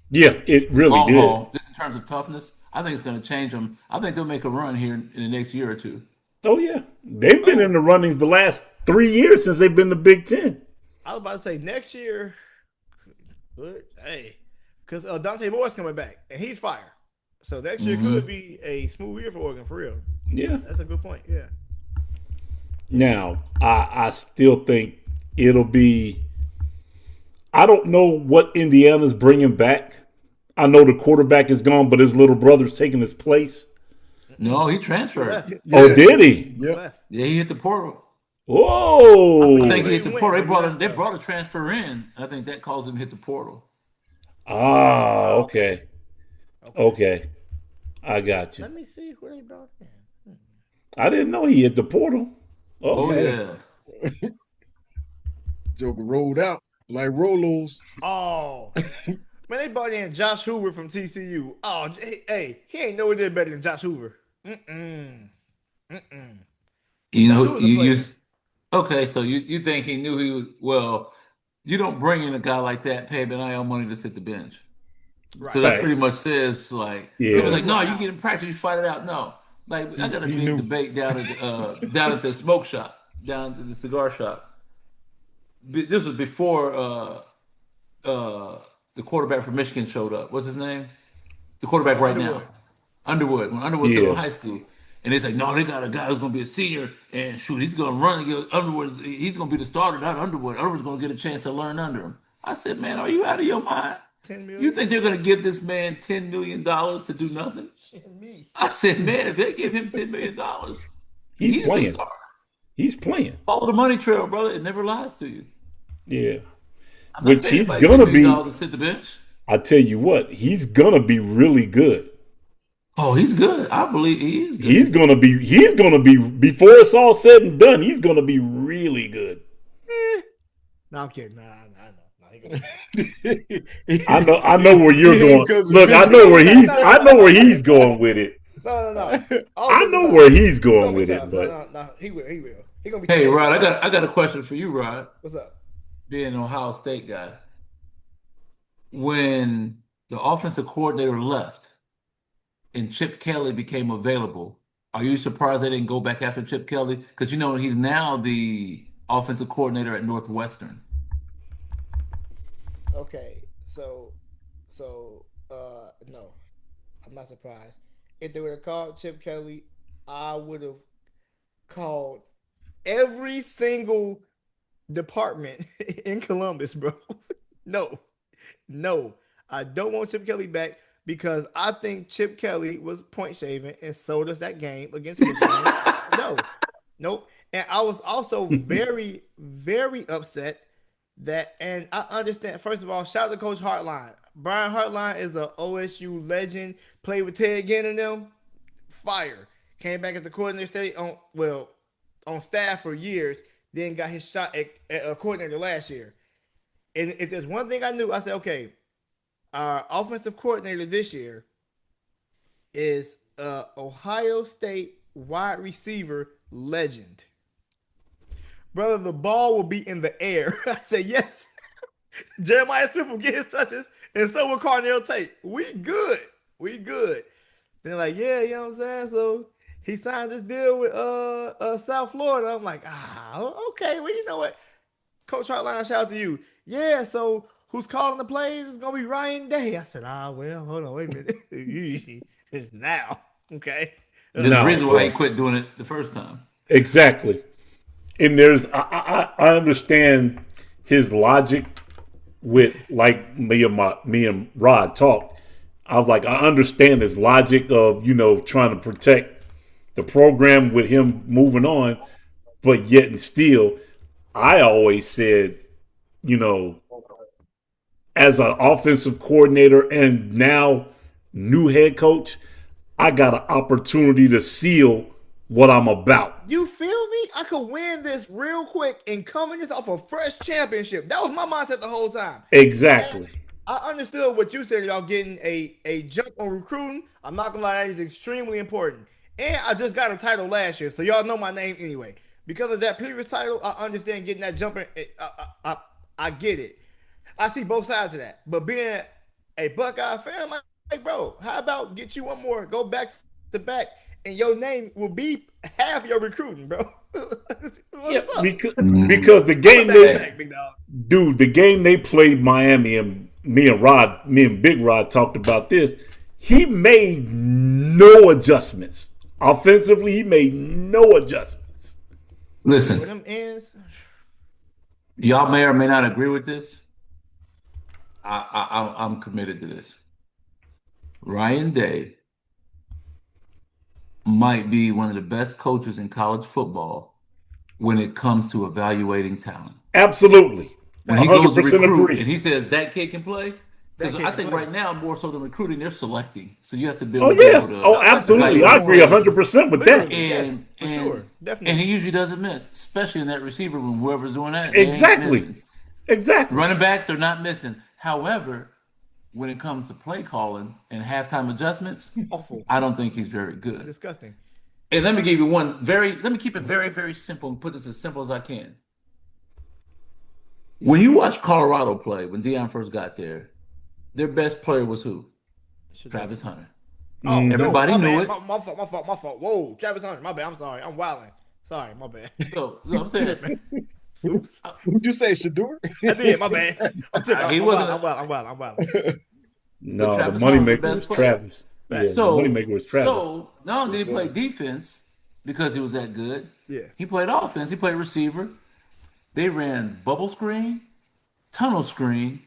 Yeah, it really Long did. haul. Just in terms of toughness, I think it's going to change them. I think they'll make a run here in the next year or two. Oh yeah, they've been in the runnings the last 3 years since they've been the Big Ten. I was about to say next year, but hey, because Dante Moore's coming back and he's fire. So next year could be a smooth year for Oregon, for real. Yeah. That's a good point. Yeah. Now, I still think it'll be. I don't know what Indiana's bringing back. I know the quarterback is gone, but his little brother's taking his place. No, he transferred. Oh, did he? Yep. Yeah, he hit the portal. Whoa! I think he hit the Went portal. from They that- brought a transfer in. I think that caused him to hit the portal. Ah, okay. Okay. I got you. Let me see who they brought in. I didn't know he hit the portal. Oh Okay. yeah. Joker rolled out like Rolos. Oh, man, they brought in Josh Hoover from TCU. Oh, hey, he ain't nowhere near better than Josh Hoover. You know, Josh Hoover's a okay, so you think he knew he was well, you don't bring in a guy like that, pay him NIL money to sit the bench. Right. So that pretty Facts. much says like Yeah. it was like, no, you get in practice, you fight it out. No. Like I got a He big knew. debate down at the smoke shop, down at the cigar shop. This was before the quarterback from Michigan showed up. What's his name? The quarterback right now. Underwood. When Underwood's still in Yeah. high school. And it's like, no, they got a guy who's going to be a senior, and shoot, he's going to run. Underwood, he's going to be the starter, not Underwood. Underwood's going to get a chance to learn under him. I said, man, are you out of your mind? 10 million. You think they're going to give this man $10 million to do nothing? Me. I said, man, if they give him $10 million, He's he's a playing. star. He's playing. Follow the money trail, brother. It never lies to you. Yeah. I'm not Which paying he's anybody gonna $6 million be. to sit the bench. I tell you what, he's gonna be really good. Oh, he's good. I believe he is He's good. gonna be. He's gonna be before it's all said and done. He's gonna be really good. No, I'm kidding. No, he gonna I know. I know where you're He ain't going. because of Look, I know Michigan. where he's. no, I know where he's going with it. no. All I jokes know aside, where he's he going gonna be with tough. it, but No, he will. He gonna be Hey, tough. Rod, I got a question for you, Rod. What's up? Being an Ohio State guy, when the offensive coordinator left and Chip Kelly became available, are you surprised they didn't go back after Chip Kelly? Because he's now the offensive coordinator at Northwestern. Okay, no, I'm not surprised. If they would have called Chip Kelly, I would have called every single department in Columbus, bro. No, no, I don't want Chip Kelly back because I think Chip Kelly was point shaving and sold us that game against Michigan. No, nope. And I was also very, very upset that, and I understand. First of all, shout out to Coach Hartline. Brian Hartline is a OSU legend. Played with Ted Ginn and them. Fire. Came back as the coordinator, stayed on staff for years. Then got his shot at a coordinator last year. And if there's one thing I knew, I said, okay, our offensive coordinator this year is Ohio State wide receiver legend. Brother, the ball will be in the air. I said, yes. Jeremiah Smith will get his touches, and so will Carnell Tate. We good. We good. They're like, yeah, you know what I'm saying? So he signed this deal with South Florida. I'm like, okay, well, you know what? Coach Hartline, shout out to you. Yeah, so who's calling the plays? It's gonna be Ryan Day. I said, well, hold on, wait a minute. It's now. Okay. There's a no, reason why he bro. quit doing it the first time. Exactly. And there's. I understand his logic with like me and Rod talked. I was like, I understand his logic of trying to protect the program with him moving on, but yet and still, I always said, you know, as an offensive coordinator and now new head coach, I got an opportunity to seal what I'm about. You feel me? I could win this real quick and come in this off a fresh championship. That was my mindset the whole time. Exactly. I understood what you said about getting a jump on recruiting. I'm not gonna lie, that is extremely important. And I just got a title last year, so y'all know my name anyway. Because of that previous title, I understand getting that jump. I get it. I see both sides of that. But being a Buckeye fan, I'm like, bro, how about get you one more, go back to back, and your name will be half your recruiting, bro. Yeah, What's up? because the Put game that back, big dog. the game they played Miami, and me and Big Rod talked about this. He made no adjustments. Offensively, he made no adjustments. With Listen, them ends, y'all may or may not agree with this. I'm committed to this. Ryan Day might be one of the best coaches in college football when it comes to evaluating talent. Absolutely. When he goes to 100% recruit and agree. he says that kid can play, that because kid I can think play. right now more so than recruiting, they're selecting. So you have to be able Oh, to be able yeah. Oh, to absolutely. I evaluate agree players. 100% with that. Literally, yes, for And sure, and definitely. he usually doesn't miss, especially in that receiver room. Whoever's doing that, they ain't Exactly. missing. Exactly. Running backs, they're not missing. However, when it comes to play calling and halftime adjustments, Awful, I don't think he's very good. disgusting. And let me give you let me keep it very, very simple and put this as simple as I can. When you watch Colorado play, when Deion first got there, their best player was who? Travis Hunter. Oh no, Everybody my knew bad. it. My fault. Whoa, Travis Hunter. My bad. I'm sorry. I'm wilding. Sorry, my bad. So, you know what I'm saying? Oops. Who'd you say, Shadur? I did. My bad. I'm tripping. He I'm wasn't wild. a, I'm wild. I'm wild. but No, the Travis Hunter was their moneymaker was best player. Travis. Yeah, the So, moneymaker was Travis. not only Yes, did he play sir. defense because he was that good, Yeah. he played offense. He played receiver. They ran bubble screen, tunnel screen,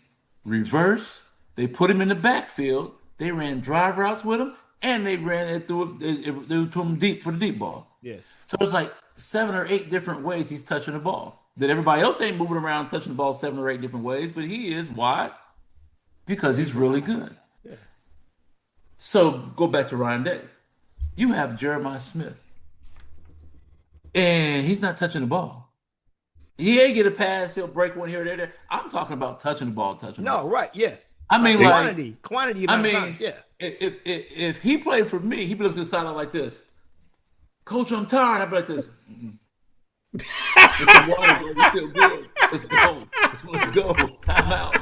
reverse. They put him in the backfield. They ran drive routes with him, and they ran it through to him deep for the deep ball. Yes. So it's like 7 or 8 different ways he's touching the ball. That everybody else ain't moving around touching the ball 7 or 8 different ways, but he is. Why? Because he's really good. Yeah. So go back to Ryan Day. You have Jeremiah Smith, and he's not touching the ball. He ain't get a pass. He'll break one here or there. I'm talking about touching the ball, touching the No, ball. right? Yes. I mean, Quantity. I Amount of mean, times, yeah. if he played for me, he'd be looking to the sideline like this. Coach, I'm tired. I'd be like this. It's the water, we feel good. Let's go. Let's go. Time out.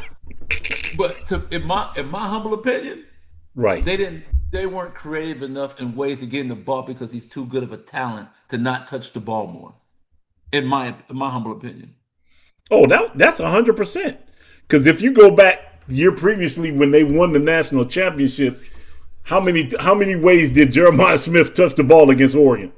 But in my humble opinion, Right. they weren't creative enough in ways to get in the ball because he's too good of a talent to not touch the ball more. In my humble opinion. Oh, that's 100%. Because if you go back the year previously when they won the national championship, how many ways did Jeremiah Smith touch the ball against Oregon?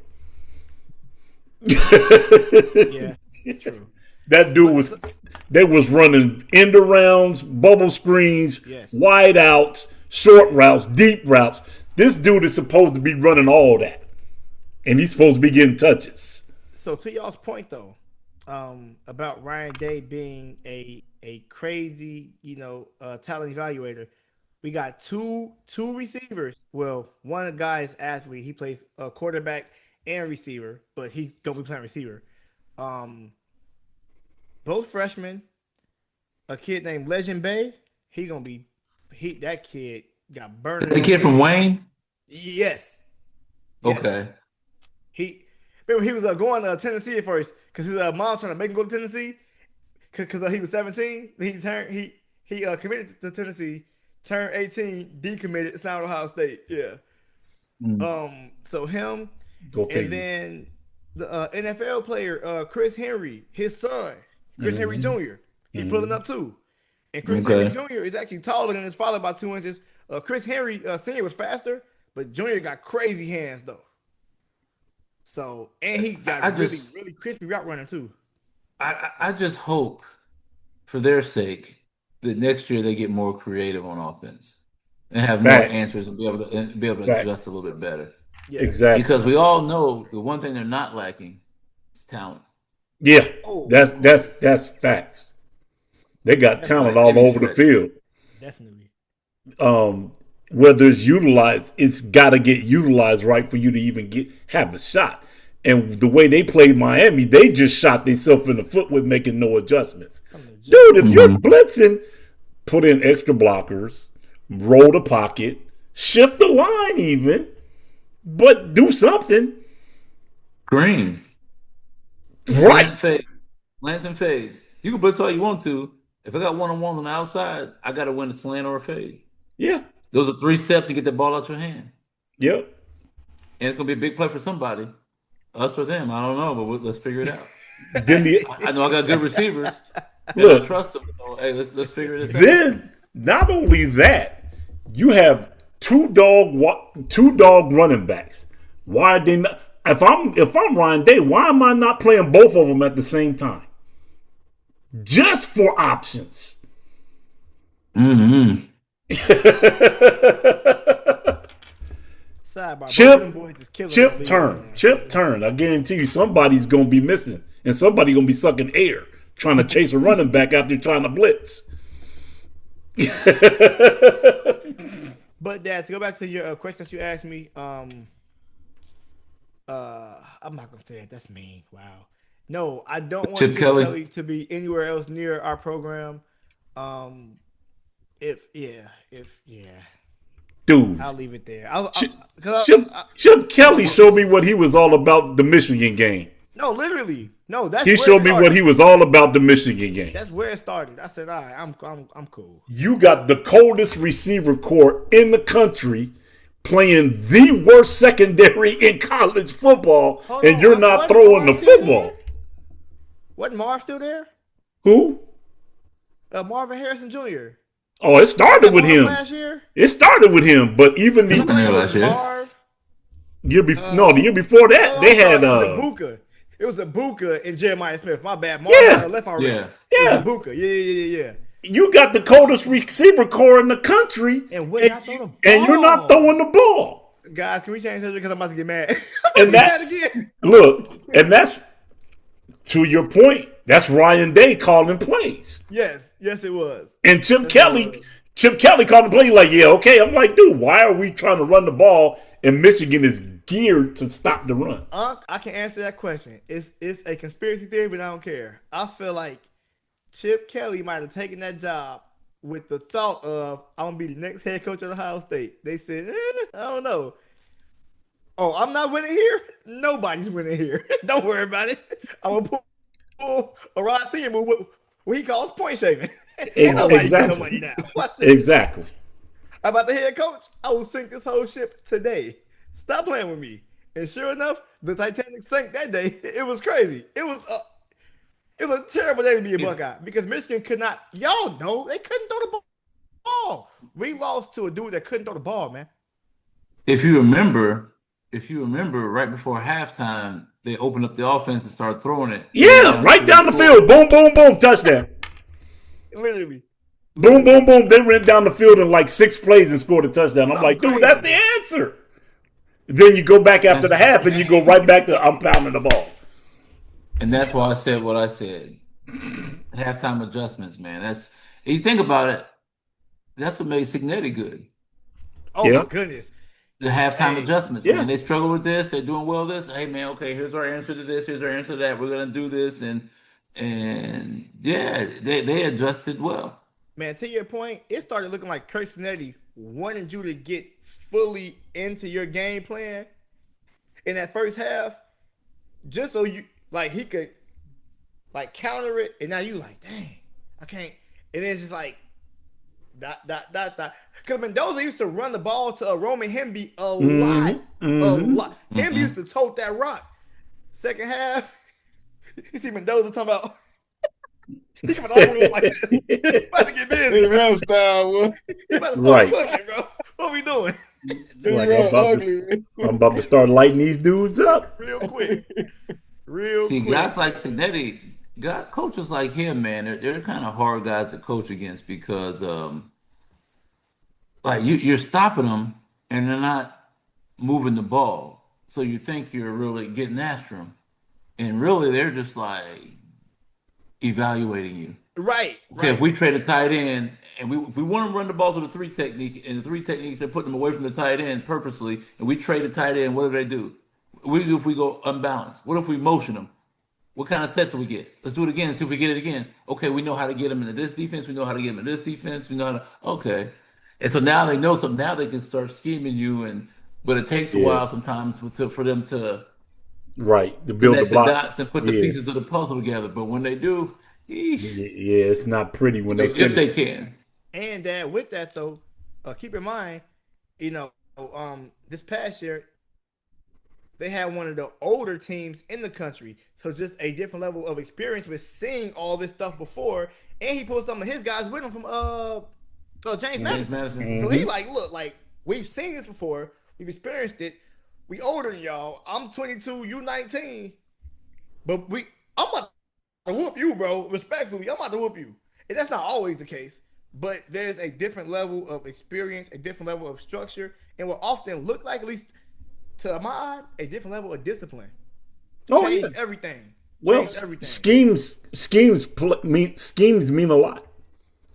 Yeah, true. That dude was running end arounds, bubble screens, Yes. wide outs, short routes, deep routes. This dude is supposed to be running all that, and he's supposed to be getting touches. So to y'all's point though, about Ryan Day being a crazy, talent evaluator, we got two receivers. Well, one guy is athlete. He plays quarterback and receiver, but he's gonna be playing receiver. Both freshmen. A kid named Legend Bay. That kid got burned. The kid from Wayne? Yes. Okay. Remember he was going to Tennessee at first because his mom trying to make him go to Tennessee because he was 17. He committed to Tennessee, turned 18, decommitted, signed Ohio State. Yeah. So him, Go figure. and then the NFL player Chris Henry, his son, Chris Henry Jr. He pulling up too, and Chris Henry Jr. is actually taller than his father by 2 inches. Chris Henry Senior was faster, but Jr. got crazy hands though. So, and he got really crispy route running too. I just hope, for their sake, that next year they get more creative on offense and have more Facts. answers and be able to Facts. adjust a little bit better. Yeah. Exactly. Because we all know the one thing they're not lacking is talent. Yeah, that's facts. They got talent all over the field. Definitely. Whether it's utilized, it's got to get utilized right for you to even have a shot. And the way they played Miami, they just shot themselves in the foot with making no adjustments. Dude, if you're blitzing, put in extra blockers, roll the pocket, shift the line even, but do something. Green. Right. Lance and phase. You can blitz all you want to. If I got one-on-ones on the outside, I got to win a slant or a fade. Yeah. Those are 3 steps to get the ball out your hand. Yep. And it's going to be a big play for somebody. Us or them. I don't know, but let's figure it out. I know I got good receivers. Look, I trust them. So, hey, let's figure this out. Then, not only that, you have two dog running backs. Why are they not? If I'm Ryan Day, why am I not playing both of them at the same time? Just for options. Mm-hmm. Sidebar. Chip turn. I guarantee you somebody's going to be missing and somebody's going to be sucking air trying to chase a running back after trying to blitz. But Dad, to go back to your questions you asked me, I'm not gonna say it. That's mean. Wow. No, I don't want Chip Kelly to be anywhere else near our program. Dude, I'll leave it there. Chip Kelly showed me what he was all about the Michigan game. No, literally. No, that's he showed me what he was all about the Michigan game. That's where it started. I said, all right, I'm cool. You got the coldest receiver corps in the country playing the worst secondary in college football, and you're not throwing the football. Wasn't Marv still there? Who? Marvin Harrison Jr. Oh, it started with him. Last year? It started with him, but even the year before that, they had It was Ibuka and Jeremiah Smith. My bad. Marvin left already. Yeah. Ibuka. Yeah. You got the coldest receiver corps in the country, and you're not throwing the ball. Guys, can we change that because I'm about to get mad? I'm about to And get mad that's again. look, and that's to your point. That's Ryan Day calling plays, Yes, yes, it was. and Chip Yes, it Kelly. was. Chip Kelly called the play like, yeah, okay. I'm like, dude, why are we trying to run the ball? And Michigan is geared to stop the run. I can answer that question. It's a conspiracy theory, but I don't care. I feel like Chip Kelly might have taken that job with the thought of I'm gonna be the next head coach at Ohio State. They said, I don't know. Oh, I'm not winning here. Nobody's winning here. Don't worry about it. I'm gonna pull a Rod Senior move, what he calls point shaving. Ain't nobody getting no money now. Watch this. Exactly. How about the head coach? I will sink this whole ship today. Stop playing with me. And sure enough, the Titanic sank that day. It was crazy. It was a terrible day to be a Buckeye because Michigan could not. Y'all know they couldn't throw the ball. We lost to a dude that couldn't throw the ball, man. If you remember, right before halftime, they opened up the offense and started throwing it. Yeah, right down the field. Boom, boom, boom. Touchdown. Literally. Boom, boom, boom. They ran down the field in like 6 plays and scored a touchdown. I'm like, dude, that's the answer. Then you go back after the half and you go right back to I'm pounding the ball. And that's why I said what I said. Halftime adjustments, man. If you think about it, that's what made Cignetti good. Oh my goodness. The halftime adjustments, man. They struggle with this. They're doing well with this. Hey, man, okay, here's our answer to this. Here's our answer to that. We're gonna do this, and yeah, they adjusted well. Man, to your point, it started looking like Kirk Cignetti wanted you to get fully into your game plan in that first half, just so you like he could like counter it, and now you like, dang, I can't. And then it's just like dot. Because Mendoza used to run the ball to a Roman Hemby a lot. Hemby used to tote that rock. Second half, you see Mendoza talking about. He's about to like this. About to get busy. Real style, He about to start cooking, bro. What we doing? Like, I'm about to start lighting these dudes up real quick. See, guys like Cignetti, coaches like him, man, they're kind of hard guys to coach against because, like you're stopping them and they're not moving the ball, so you think you're really getting after them, and really they're just like evaluating you. Right. Okay, if we trade a tight end and if we want to run the ball to the 3 technique, and the 3 techniques they're putting them away from the tight end purposely, and we trade a tight end, what do? What do if we go unbalanced? What if we motion them? What kind of set do we get? Let's do it again. See if we get it again. Okay, we know how to get them into this defense. We know how to get them in this defense. We know how to. Okay, and so now they know something. Now they can start scheming you, but it takes a while sometimes for them to to build the dots and put the pieces of the puzzle together. But when they do, it's not pretty when they if they can. And with that though, keep in mind, this past year they had one of the older teams in the country, so just a different level of experience with seeing all this stuff before. And he pulled some of his guys with him from James Madison. So he like, look, like we've seen this before, we've experienced it. We older than y'all. I'm 22, you 19, but I'm about to whoop you, bro. Respectfully, I'm about to whoop you. And that's not always the case, but there's a different level of experience, a different level of structure, and what often look like, at least to my eye, a different level of discipline. Changed everything. Well, schemes mean a lot,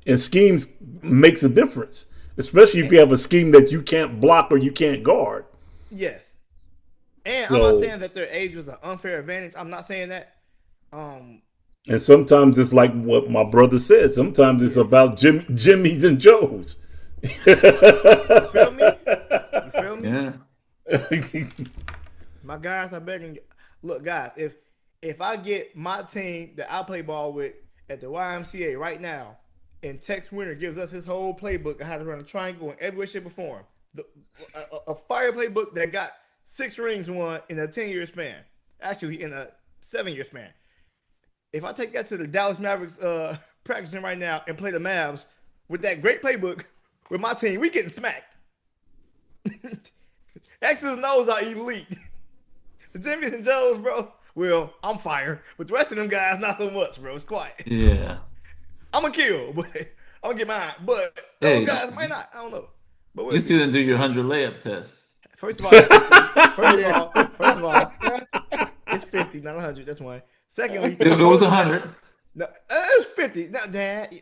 and schemes makes a difference, especially if you have a scheme that you can't block or you can't guard. Yes, and I'm not saying that their age was an unfair advantage. I'm not saying that. And sometimes it's like what my brother said. Sometimes it's about Jimmys and Joes. You feel me? Yeah. My guys are begging you. Look, guys, if I get my team that I play ball with at the YMCA right now, and Tex Winter gives us his whole playbook of how to run a triangle in every way, shape, or form, a fire playbook that got 6 rings won in a 10-year span, actually in a 7-year span. If I take that to the Dallas Mavericks practicing right now and play the Mavs with that great playbook with my team, we getting smacked. X's and O's are elite. The Jimmys and Joes, bro. Well, I'm fire, but the rest of them guys, not so much, bro. It's quiet. Yeah. I'm gonna kill, but I'm gonna get mine. But those guys might not. I don't know. But you still didn't do your 100 layup test. First of all, it's 50. First of all, it's 50, not 100. That's one. Secondly, It was 100. no, it's 50. No, Dad.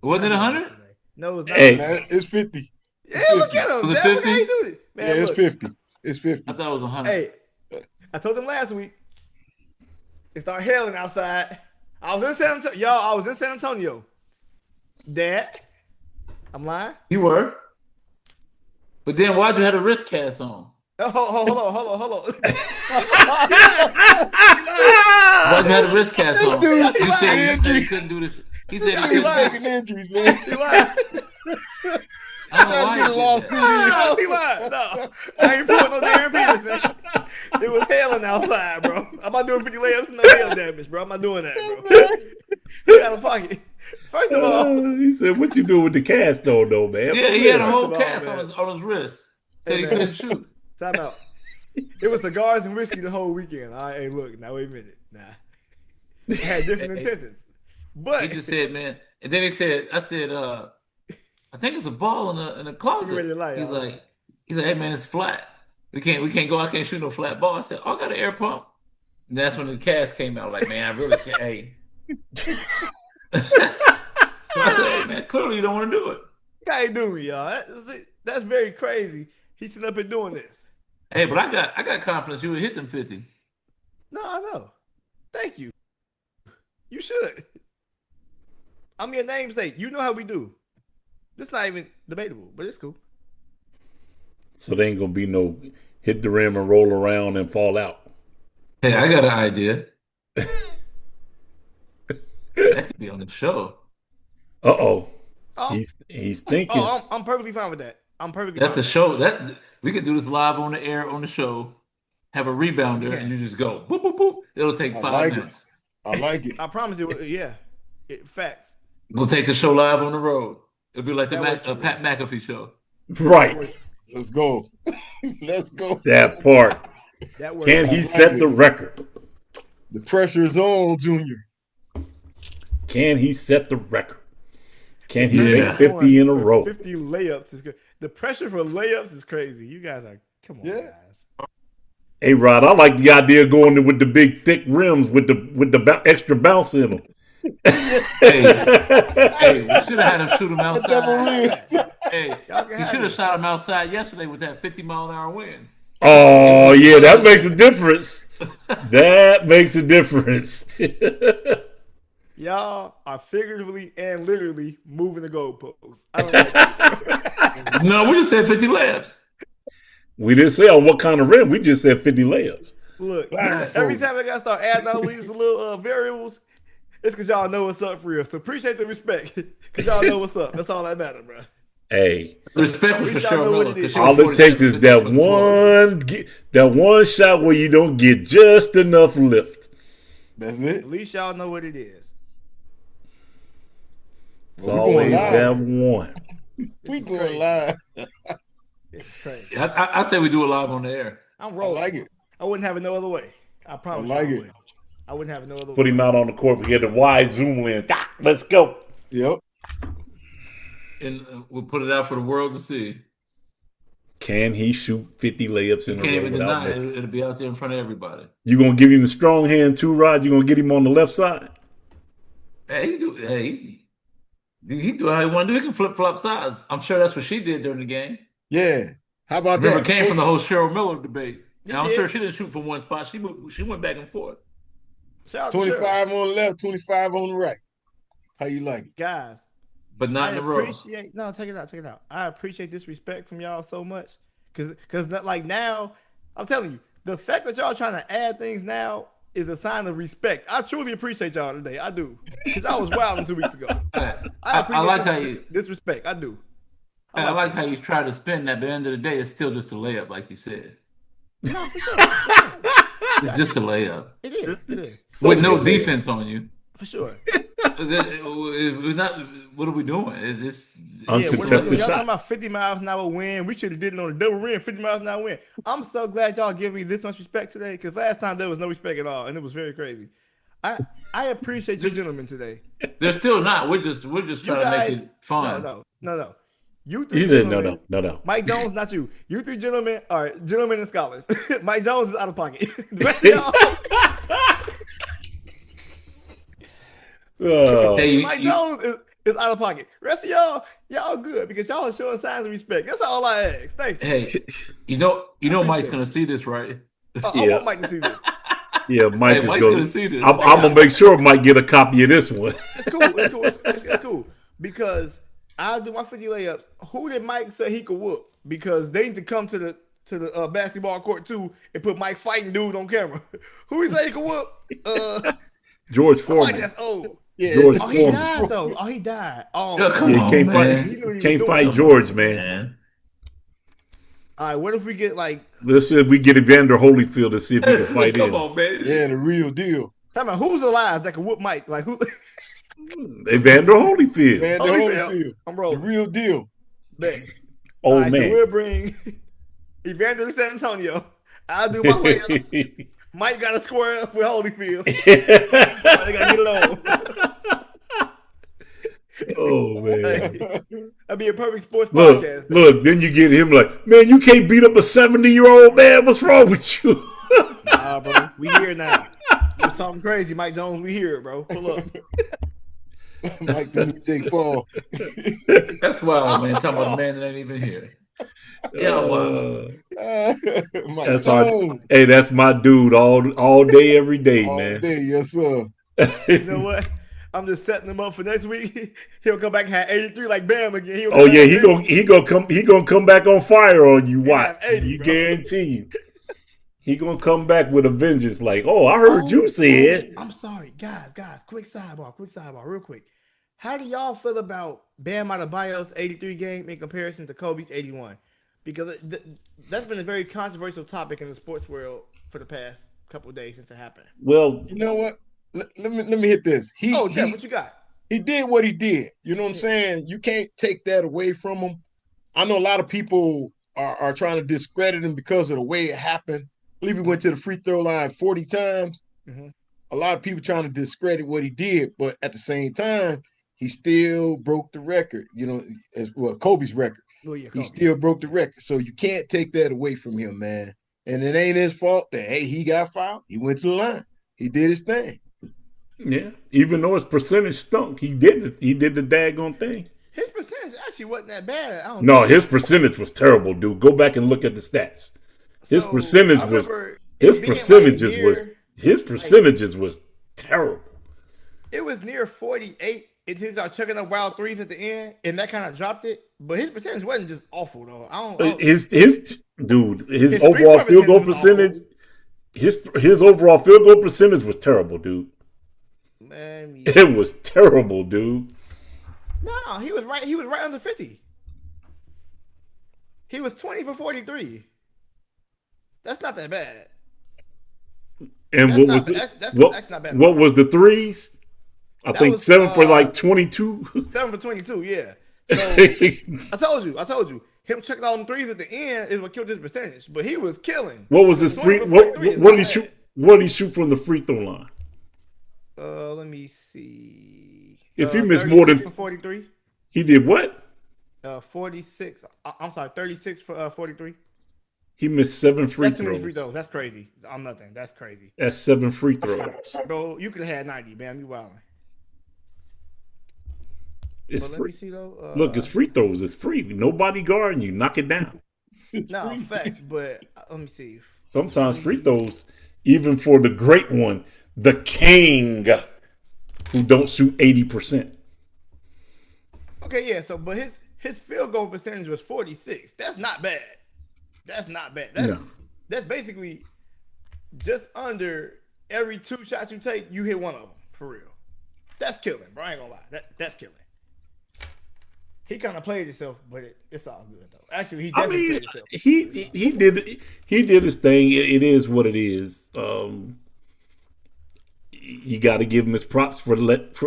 Wasn't it 100? No, it's not. Hey. Man, it's 50. Yeah, look at him. Was it Dad, look 50? how he do it. Man, Yeah, it's look. 50. It's 50. I thought it was 100. Hey, I told them last week. It started hailing outside. I was in San Antonio. Y'all, I was in San Antonio. Dad, I'm lying. You were. But then why'd you have a wrist cast on? Oh, hold on. Why'd you have a wrist cast on? Dude, You said injury. he couldn't do this. He said he He's couldn't. taking injuries, man. He lied. I don't know Trying to why get a he did lawsuit that. in. No, he lied. No, I ain't pulling no Darren Peterson. It was hailing outside, bro. I'm not doing 50 layups and no hail damage, bro. I'm not doing that, bro. He out of pocket. First of all, He said, "What you doing with the cast though, man?" Yeah, he had a First whole of all, cast man. on his wrist. Said Hey, he man. couldn't shoot. time out. It was cigars and whiskey the whole weekend. All right, hey, look, now wait a minute. Nah. I had different intentions. But He just said, man, and then he said, I said, I think it's a ball in the closet. You ready to lie, He's y'all. like, hey man, it's flat. We can't go. I can't shoot no flat ball. I said, oh, I got an air pump. And that's when the cast came out. Like, man, I really can't. Hey. I said, hey man, clearly you don't want to do it. how you do me, y'all? That's very crazy. He's sitting up here doing this. Hey, but I got confidence you would hit them 50. No, I know. Thank you. You should. I'm your namesake. You know how we do. This not even debatable, but it's cool. So there ain't gonna be no hit the rim and roll around and fall out. Hey, I got an idea. That could be on the show. Oh, Oh, he's thinking. I'm perfectly fine with that. I'm perfectly That's fine a with show. That we could do this live on the air on the show. Have a rebounder Okay. and you just go boop boop boop. It'll take I 5 like it. minutes. I like it. that. I promise you, yeah. Facts. We'll take the show live on the road. It'll be like the That works for me. Pat McAfee show. Right, Let's go. Let's go. that part. That works. Can he set the record? The pressure is on, Junior. Can he set the record? Can he Yeah. make 50 in a row? 50 layups is good. The pressure for layups is crazy. You guys are, come on, Yeah. guys. Hey Rod, I like the idea of going with the big thick rims with the extra bounce in them. Hey, we should have had him shoot him Double outside. rims. Hey, Y'all can he have should it. have shot him outside yesterday with that 50-mile-an-hour wind. Oh yeah, that makes a difference. That makes a difference. Y'all are figuratively and literally moving the goalposts. I don't like this. No, we just said 50 layups. We didn't say on what kind of rim. We just said 50 layups. Look, every time I gotta start adding all these little variables, it's because y'all know what's up for real. So appreciate the respect, because y'all know what's up. That's all that matters, bro. Hey, Respect was At for least y'all know Cheryl what Miller. it is. 'cause she was all it takes is 47 that for the floor. that one shot where you don't get just enough lift. That's it. At least y'all know what it is. It's Well, we always going live. that one. We is going crazy. live. It's crazy. I say we do it live on the air. I'm I rolling. like it. I wouldn't have it no other way. I promise. I like you it. would. I wouldn't have it no other Put way. him out on the court. We get the wide zoom lens. Ah, let's go. Yep. And we'll put it out for the world to see. Can he shoot 50 layups You in a can't row even without deny it. missing? It'll be out there in front of everybody. You gonna give him the strong hand too, Rod? You gonna get him on the left side? Hey, he do how he want to do. He can flip flop sides. I'm sure that's what she did during the game. Yeah. How about Remember, that? it came from the whole Cheryl Miller debate. You And I'm did. sure she didn't shoot from one spot. She went back and forth. Shout out to Cheryl. 25 on the left, 25 on the right. How you like it? Guys. But not in a row. No, check it out. I appreciate this respect from y'all so much. Cause like now, I'm telling you, the fact that y'all trying to add things now is a sign of respect. I truly appreciate y'all today. I do. Cause I was wilding 2 weeks ago. I like how you disrespect. I do. I like how you try to spin that, but at the end of the day, it's still just a layup, like you said. No, for sure. It's just a layup. It is. It is. With no defense on you. For sure. It's not, what are we doing? It's just, Uncontested y'all shot. talking about 50 miles an hour win. We should have did it on a double rim, 50 miles an hour win. I'm so glad y'all give me this much respect today, because last time there was no respect at all, and it was very crazy. I appreciate you gentlemen today. they're still not. We're just trying to make it fun. No. You three He said, gentlemen. no. Mike Jones, not you. You three gentlemen are gentlemen and scholars. Mike Jones is out of pocket. The rest of y'all, Hey, Mike Jones is out of pocket. Rest of y'all good because y'all are showing signs of respect. That's all I ask. Thank you. hey, you know Mike's gonna see this, right? I want Mike to see this. Yeah, Mike Hey, is Mike's going. gonna see this. I'm gonna make sure Mike get a copy of this one. It's cool. It's cool because I'll do my 50 layups. Who did Mike say he could whoop? Because they need to come to the basketball court too and put Mike fighting dude on camera. Who he say he could whoop? George Somebody Foreman. that's old. Yeah, George Oh, he Foreman. died though. Oh, he died. Oh, Yeah, come Yeah, on, can't man. He knew what he was can't doing. fight George, man. Man. All right, what if we get like? Let's see if we get Evander Holyfield to see if he can fight Come in. on, man. yeah, the real deal. Tell me who's alive that can whoop Mike? Like who? Evander Holyfield. Man, the Holyfield. Holyfield. I'm The rolling. real deal. Bet. Old All right, so man. we'll bring Evander to San Antonio. I'll do my layup. Mike got to square up with Holyfield. They got to get along. Oh man. That'd be a perfect sports Look, podcast. look, then you get him like, man, you can't beat up a 70-year-old man. What's wrong with you? Nah, bro. We here now. Do something crazy, Mike Jones. We here, bro. Pull up. Mike the new Jake Paul. That's wild, man. Talking about a man that ain't even here. Yeah, wow. Mike That's our, Jones. hey, that's my dude all day, every day, All man. day, yes, sir. You know what? I'm just setting him up for next week. He'll come back and have 83 like Bam again. He'll Oh come yeah, back he gonna come back on fire on you. He Watch, have 80, you bro. guarantee you. He gonna come back with a vengeance. Like, oh, I heard you say it. I'm sorry, guys. Quick sidebar, real quick. How do y'all feel about Bam Adebayo's 83 game in comparison to Kobe's 81? Because that's been a very controversial topic in the sports world for the past couple of days since it happened. Well, You know what? Let me hit this. Jeff, what you got? He did what he did. You know what I'm saying? You can't take that away from him. I know a lot of people are trying to discredit him because of the way it happened. I believe he went to the free throw line 40 times. Mhm. A lot of people trying to discredit what he did, but at the same time, he still broke the record. You know, as well, Kobe's record. Oh, yeah, He Kobe. still broke the record. So you can't take that away from him, man. And it ain't his fault that hey, he got fouled. He went to the line. He did his thing. yeah, even though his percentage stunk, he did it. He did the daggone thing. His percentage actually wasn't that bad. I don't No, think. his percentage was terrible, dude. Go back and look at the stats. His So, percentage I was remember his it being percentages like was near- his percentages was terrible. It was near 48 until he started chucking up wild threes at the end, and that kind of dropped it. But his percentage wasn't just awful though. I don't His dude, his His overall three-point field goal percentage percentage, his overall field goal percentage was terrible, dude. man, It was terrible, dude. no, he was right. He was right under 50. He was 20 for 43. That's not that bad. And That's what not was bad. the, That's what, actually not bad. what was the threes? I That think was, 7 for like 22. 7 for 22. Yeah. So I told you, him checking all them threes at the end is what killed his percentage. But he was killing. What was his 20 free? for What 43 is what did he not shoot? bad. What did he shoot from the free throw line? Let me see. If he missed more 36 than for 43. he did, what? 46. I'm sorry, 36 for 43. He missed 7 free That's too many free throws. throws. That's crazy. I'm nothing. That's crazy. That's 7 free throws. Bro, you could have had 90, man. You wildin'. It's But let free. me see though. Look, it's free throws. It's free. Nobody guarding you. Knock it down. No, facts, but let me see. Sometimes free throws, even for the great one, the king, who don't shoot 80%. Okay, yeah. So, but his field goal percentage was 46. That's not bad. That's not bad. No. That's basically just under every 2 shots you take, you hit one of them for real. That's killing, bro. I ain't gonna lie. That's killing. He kind of played himself, but it's all good though. Actually, he I definitely mean, played himself. he did his thing. It is what it is. You got to give him his props for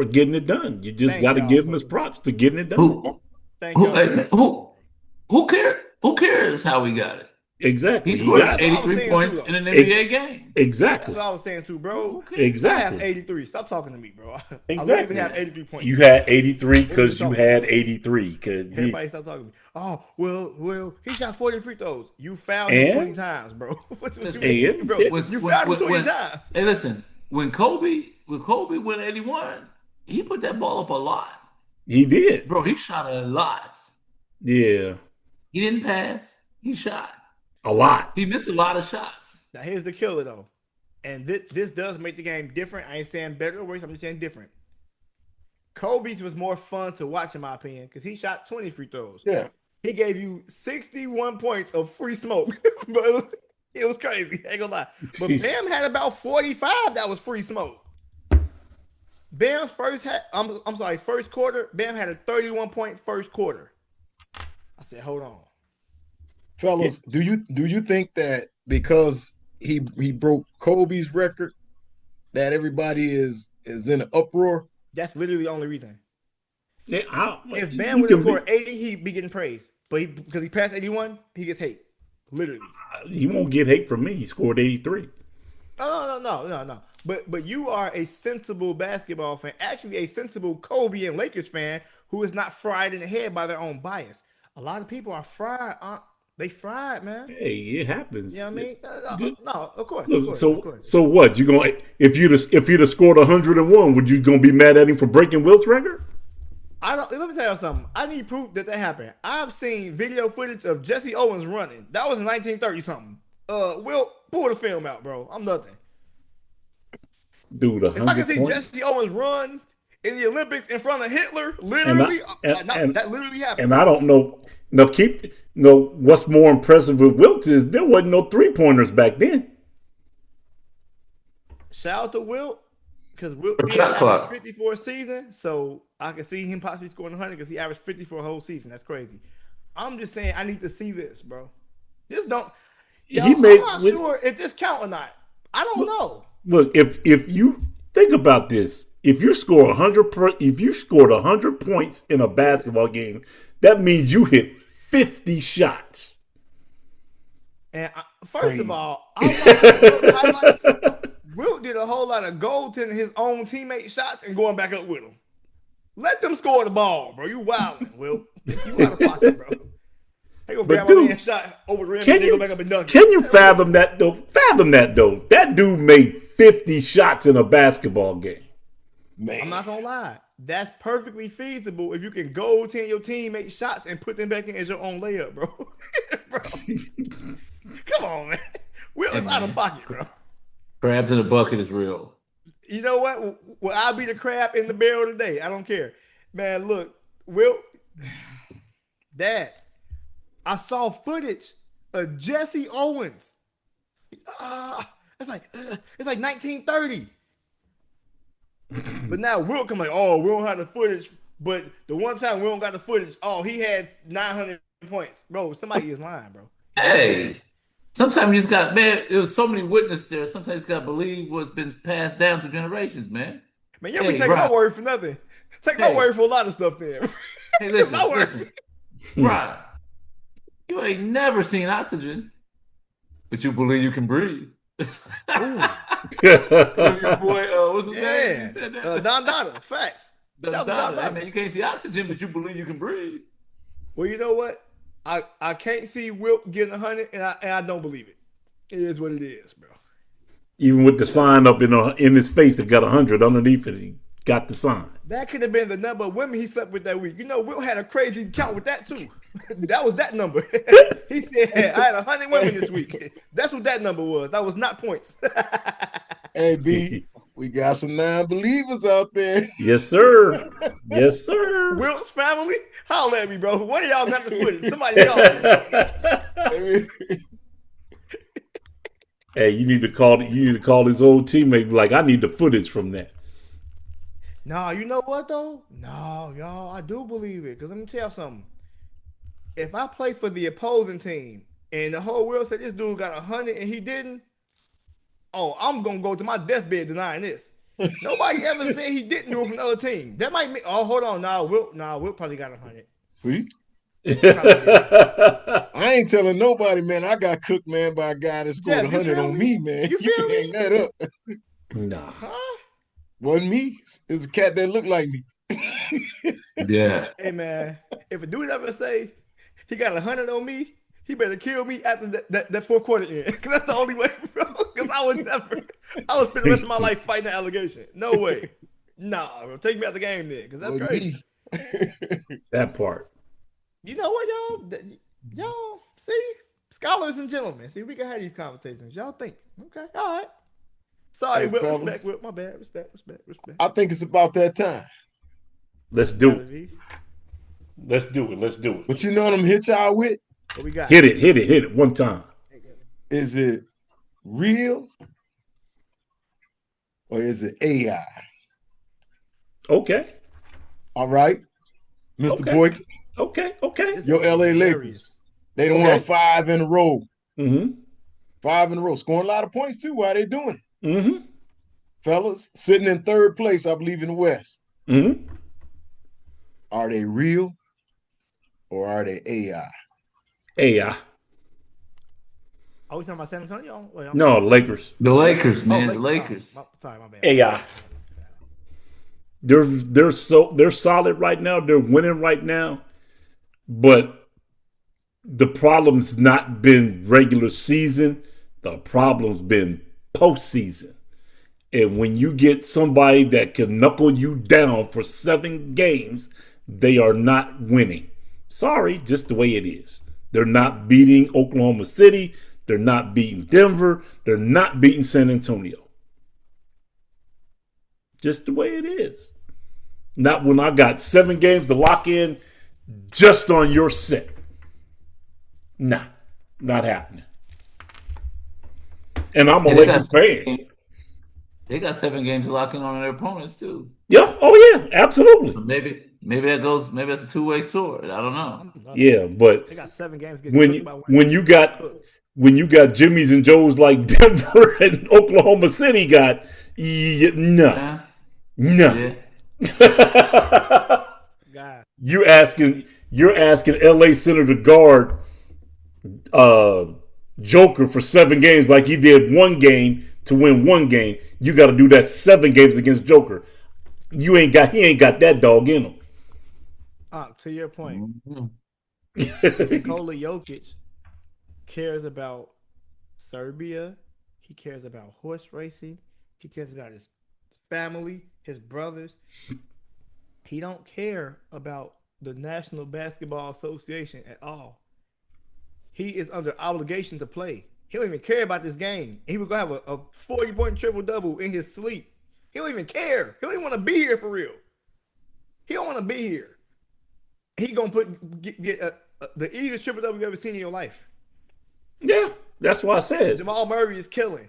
getting it done. You just Thank got to y'all give him for- his props to getting it done. Who Thank who you. hey, man, who cares? Who cares how we got it? Exactly. He He scored got That's what I was 83 saying points too, in an though. NBA game. That's exactly. what I was saying too, bro. Okay. I have Exactly. 83. Stop talking to me, bro. I Exactly. literally have 83 points. You had 83 What are you because you talking had about? 83. Everybody stop talking to me. Oh, well, he shot 40 free throws. You fouled him 20 And times, bro. What you Listen, mean, and bro? when, You when, fouled him when, 20 when times. hey, listen, when Kobe went 81, he put that ball up a lot. he did. Bro, he shot a lot. Yeah, He didn't pass. He shot. a lot. He missed a lot of shots. Now, here's the killer, though. And this does make the game different. I ain't saying better or worse. I'm just saying different. Kobe's was more fun to watch, in my opinion, because he shot 20 free throws. Yeah. He gave you 61 points of free smoke. But it was crazy. I ain't gonna lie. But Bam had about 45 that was free smoke. Bam's first quarter, Bam had a 31-point first quarter. I said, hold on. Fellas, do you think that because he broke Kobe's record that everybody is in an uproar? That's literally the only reason. Yeah, If Bam would have scored 80, he'd be getting praised. But because he passed 81, he gets hate. Literally. he won't get hate from me. He scored 83. No. But you are a sensible basketball fan, actually a sensible Kobe and Lakers fan who is not fried in the head by their own bias. A lot of people are fried. They fried, man. Hey, it happens. You know what I mean? No, of course. Look, of course. so what? You gonna if you'd have scored 101, would you gonna be mad at him for breaking Wilt's record? Let me tell you something. I need proof that happened. I've seen video footage of Jesse Owens running. That was in 1930 something. Will pull the film out, bro. I'm nothing. Dude, If I can 100 see points. Jesse Owens run in the Olympics in front of Hitler, literally, that literally happened. And I don't know. What's more impressive with Wilt is there wasn't no 3-pointers back then. Shout out to Wilt because Wilt Or did shot average clock. 50 for a season, so I can see him possibly scoring 100 because he averaged 50 for a whole season. That's crazy. I'm just saying I need to see this, bro. This don't. I'm not sure if this count or not. I don't know. Look, if you think about this, if you scored 100 points in a basketball game, that means you hit 50 shots. And first of all, I watched Wilt's highlights. Wilt did a whole lot of goaltending his own teammate shots and going back up with him. Let them score the ball, bro. You wildin', Wilt. You out of pocket, bro. They gonna grab my man's shot over the rim and they go back up and dunk. Can you fathom that though? That dude made 50 shots in a basketball game. Man. I'm not gonna lie. That's perfectly feasible if you can goaltend your teammate shots and put them back in as your own layup, bro. Bro. Come on, man. Will is out of pocket, bro. Crabs in the bucket is real. You know what? Well, I'll be the crab in the barrel today. I don't care. Man, look, Will, Dad, I saw footage of Jesse Owens. It's like 1930. But now Will come like, oh, we don't have the footage. But the one time we don't got the footage, oh, he had 900 points. Bro, somebody is lying, bro. Hey, sometimes you just got, man, there was so many witnesses there. Sometimes you got to believe what's been passed down through generations, man. Man, you don't be taking my word for nothing. Take my word for a lot of stuff then. Hey, listen. Right. You ain't never seen oxygen, but you believe you can breathe. Your boy, what's his name? He said that. Don Dada, facts. Don Dada. Hey, man, you can't see oxygen, but you believe you can breathe. Well, you know what? I can't see Wilt getting 100, and I don't believe it. It is what it is, bro. Even with the sign up in his face that got 100 underneath it, he got the sign. That could have been the number of women he slept with that week. You know, Wilt had a crazy count with that too. That was that number. He said, I had 100 women this week. That's what that number was. That was not points. Hey, B, we got some non-believers out there. Yes, sir. Yes, sir. Wilt's family? Holler at me, bro. One of y'all got the footage. Somebody call me. Hey, you need to call his old teammate. Like, I need the footage from that. No, you know what though? No, y'all, I do believe it. Cause let me tell you something. If I play for the opposing team and the whole world said this dude got 100 and he didn't, oh, I'm gonna go to my deathbed denying this. Nobody ever said he didn't do it from the other team. That might mean, oh, hold on, Wilt probably got 100. See? I ain't telling nobody, man. I got cooked, man, by a guy that scored Jeff, you 100 feel on me? me, man. You You feel can hang me? that up. Nah. Huh? Wasn't me. It's a cat that looked like me. Yeah. Hey man, if a dude ever say he got 100 on me, he better kill me after that fourth quarter end. Cause that's the only way, bro. Cause I would spend the rest of my life fighting the allegation. No way. Nah, bro. Take me out the game then, cause that's Wasn't crazy. me. That part. You know what, y'all see, scholars and gentlemen, see, we can have these conversations. Y'all think, okay, all right. Sorry, Hey, Will, fellas. respect, Will. My bad. Respect. I think it's about that time. Let's do Gotta it. be. Let's do it. Let's do it. But you know what I'm hit y'all with? What we got? Hit it one time. Is it real or is it AI? Okay. All right. Mr. Okay. Boykin, Okay. This your is LA hilarious. Lakers. They done Okay. won 5 in a row. Mm-hmm. 5 in a row. Scoring a lot of points too while they doing it. Mm-hmm. Fellas, sitting in third place, I believe, in the West. Mm-hmm. Are they real or are they AI? AI. Are we talking about San Antonio? Wait, No, Lakers. The Lakers, Oh, man. The Lakers. Lakers. Sorry, my bad. AI. They're solid right now. They're winning right now. But the problem's not been regular season. The problem's been postseason. And when you get somebody that can knuckle you down for 7 games, they are not winning. Sorry, just the way it is. They're not beating Oklahoma City. They're not beating Denver. They're not beating San Antonio. Just the way it is. Not when I got 7 games to lock in just on your set. Nah, not happening. And I'm a And they Lakers got fan. they got 7 games to lock in on their opponents too. Yeah, oh yeah, absolutely. So maybe that goes. Maybe that's a two-way sword. I don't know. Yeah, but They got 7 games. Getting cooked by when you got Jimmys and Joes like Denver and Oklahoma City got, no. Yeah. God. You're asking LA Center to guard Joker for 7 games like he did 1 game to win 1 game. You got to do that 7 games against Joker. He ain't got that dog in him. To your point, Mhm. Nikola Jokic cares about Serbia. He cares about horse racing. He cares about his family, his brothers. He don't care about the National Basketball Association at all. He is under obligation to play. He don't even care about this game. He would go have a 40-point triple-double in his sleep. He don't even care. He don't even want to be here for real. He don't want to be here. He gonna get the easiest triple-double you ever seen in your life. Yeah, that's what I said. Jamal Murray is killing.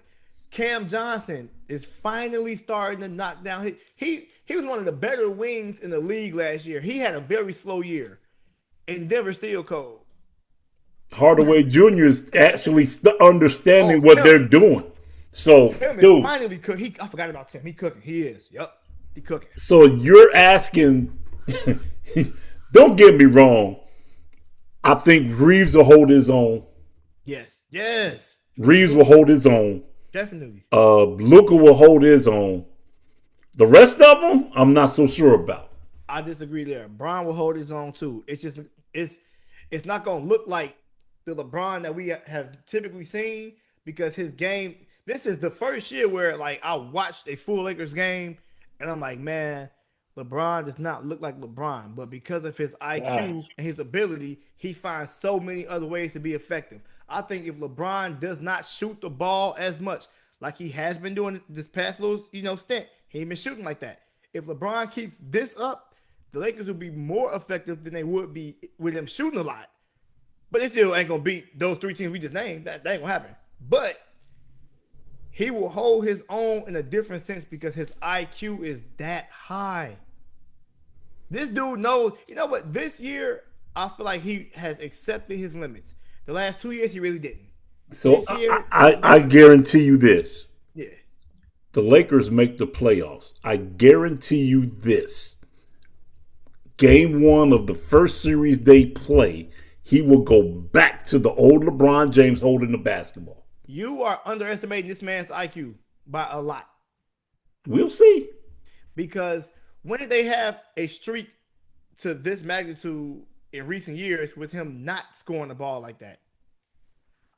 Cam Johnson is finally starting to knock down. He was one of the better wings in the league last year. He had a very slow year, and Denver still cold. Hardaway Jr. is actually understanding what Tim. they're doing. So, Tim is dude, finally cooking. I forgot about Tim. He cooking. He is. Yep. He cooking. so you're asking, don't get me wrong. I think Reeves will hold his own. Yes. Yes. Reeves will hold his own. Definitely. Luka will hold his own. The rest of them, I'm not so sure about. I disagree there. Bron will hold his own too. It's not gonna look like the LeBron that we have typically seen because his game. This is the first year where like I watched a full Lakers game and I'm like, man, LeBron does not look like LeBron, but because of his IQ and his ability, he finds so many other ways to be effective. I think if LeBron does not shoot the ball as much like he has been doing this past little, stint, he ain't been shooting like that. If LeBron keeps this up, the Lakers will be more effective than they would be with him shooting a lot. But it still ain't gonna beat those 3 teams we just named. That ain't gonna happen. But he will hold his own in a different sense because his IQ is that high. This dude knows, you know what? This year, I feel like he has accepted his limits. The last 2 years, he really didn't. So This year, I guarantee you this. yeah. The Lakers make the playoffs. I guarantee you this. game one of the first series they play, he will go back to the old LeBron James holding the basketball. You are underestimating this man's IQ by a lot. We'll see. Because when did they have a streak to this magnitude in recent years with him not scoring the ball like that?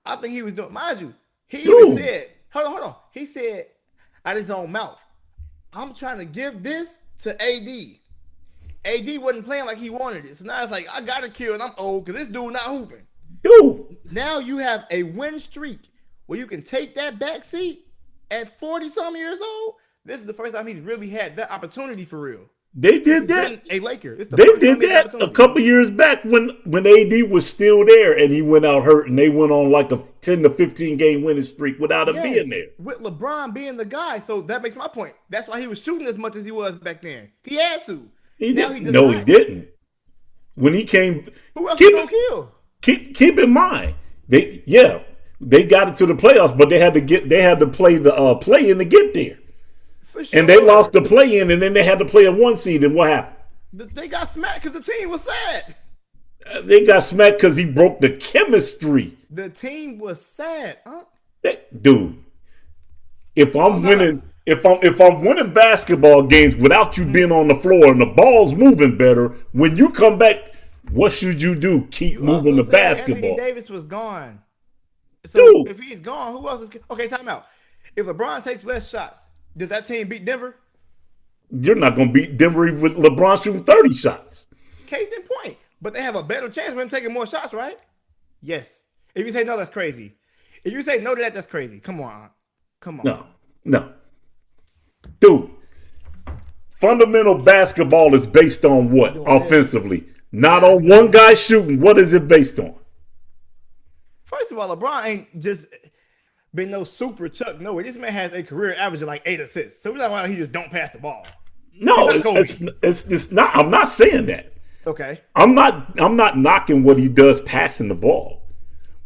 I think he was doing, mind you, he even said, hold on. He said out his own mouth, I'm trying to give this to AD. AD wasn't playing like he wanted it. So now it's like, I got to kill and I'm old because this dude not hooping. Dude. Now you have a win streak where you can take that back seat at 40-some years old. This is the first time he's really had that opportunity for real. They did that. A Laker. They did that a couple years back when AD was still there and he went out hurt and they went on like a 10 to 15 game winning streak without him being there. With LeBron being the guy. So that makes my point. That's why he was shooting as much as he was back then. He had to. He didn't. When he came, who else was gonna kill? Keep in mind, they got it to the playoffs, but they had to play the play in to get there. Sure. And they lost the play in, and then they had to play a 1 seed. And what happened? They got smacked because the team was sad. They got smacked because he broke the chemistry. The team was sad, huh? Dude, if I'm winning basketball games without you being on the floor and the ball's moving better, when you come back, what should you do? Keep moving the basketball. Anthony Davis was gone. So if he's gone, who else is? Okay, time out. If LeBron takes less shots, does that team beat Denver? You're not going to beat Denver with LeBron shooting 30 shots. Case in point. But they have a better chance of him taking more shots, right? Yes. If you say no, that's crazy. If you say no to that, that's crazy. Come on. No. Dude, fundamental basketball is based on what? Offensively. Not on one guy shooting. What is it based on? First of all, LeBron ain't just been no super Chuck Norrie. This man has a career average of like 8 assists. So we're not why he just don't pass the ball. No, it's not. I'm not saying that. Okay. I'm not knocking what he does passing the ball.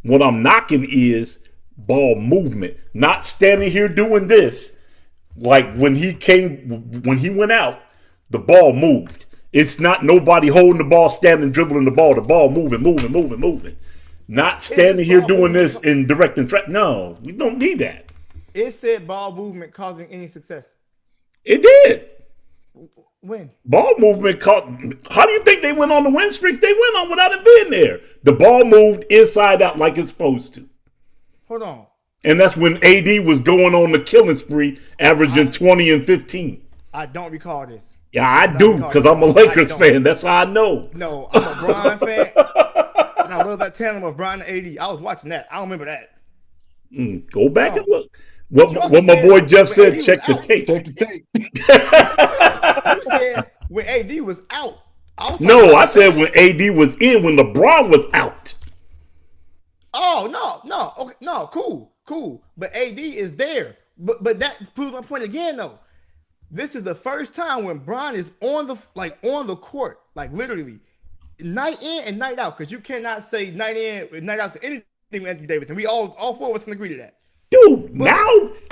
What I'm knocking is ball movement. Not standing here doing this. Like when he went out, the ball moved. It's not nobody holding the ball, standing, dribbling the ball moving. Not standing here doing this and directing track. No, we don't need that. It said ball movement causing any success. It did. When? Ball movement how do you think they went on the win streaks they went on without him being there? The ball moved inside out like it's supposed to. Hold on. And that's when AD was going on the killing spree, averaging 20 and 15. I don't recall this. Yeah, I do, because I'm a Lakers fan. That's how I know. No, I'm a Bron fan. And I love that tandem of Bron and AD. I was watching that. I don't remember that. Go back and look. What my boy Jeff said, check the tape. Check the tape. You said when AD was out. I said when AD was in, when LeBron was out. Oh, no. Okay, no, cool. But AD is there. But that proves my point again, though. This is the first time when Bron is on the court, like literally, night in and night out. Because you cannot say night in and night out to anything with Anthony Davis, and we all 4 of us can agree to that. Dude, now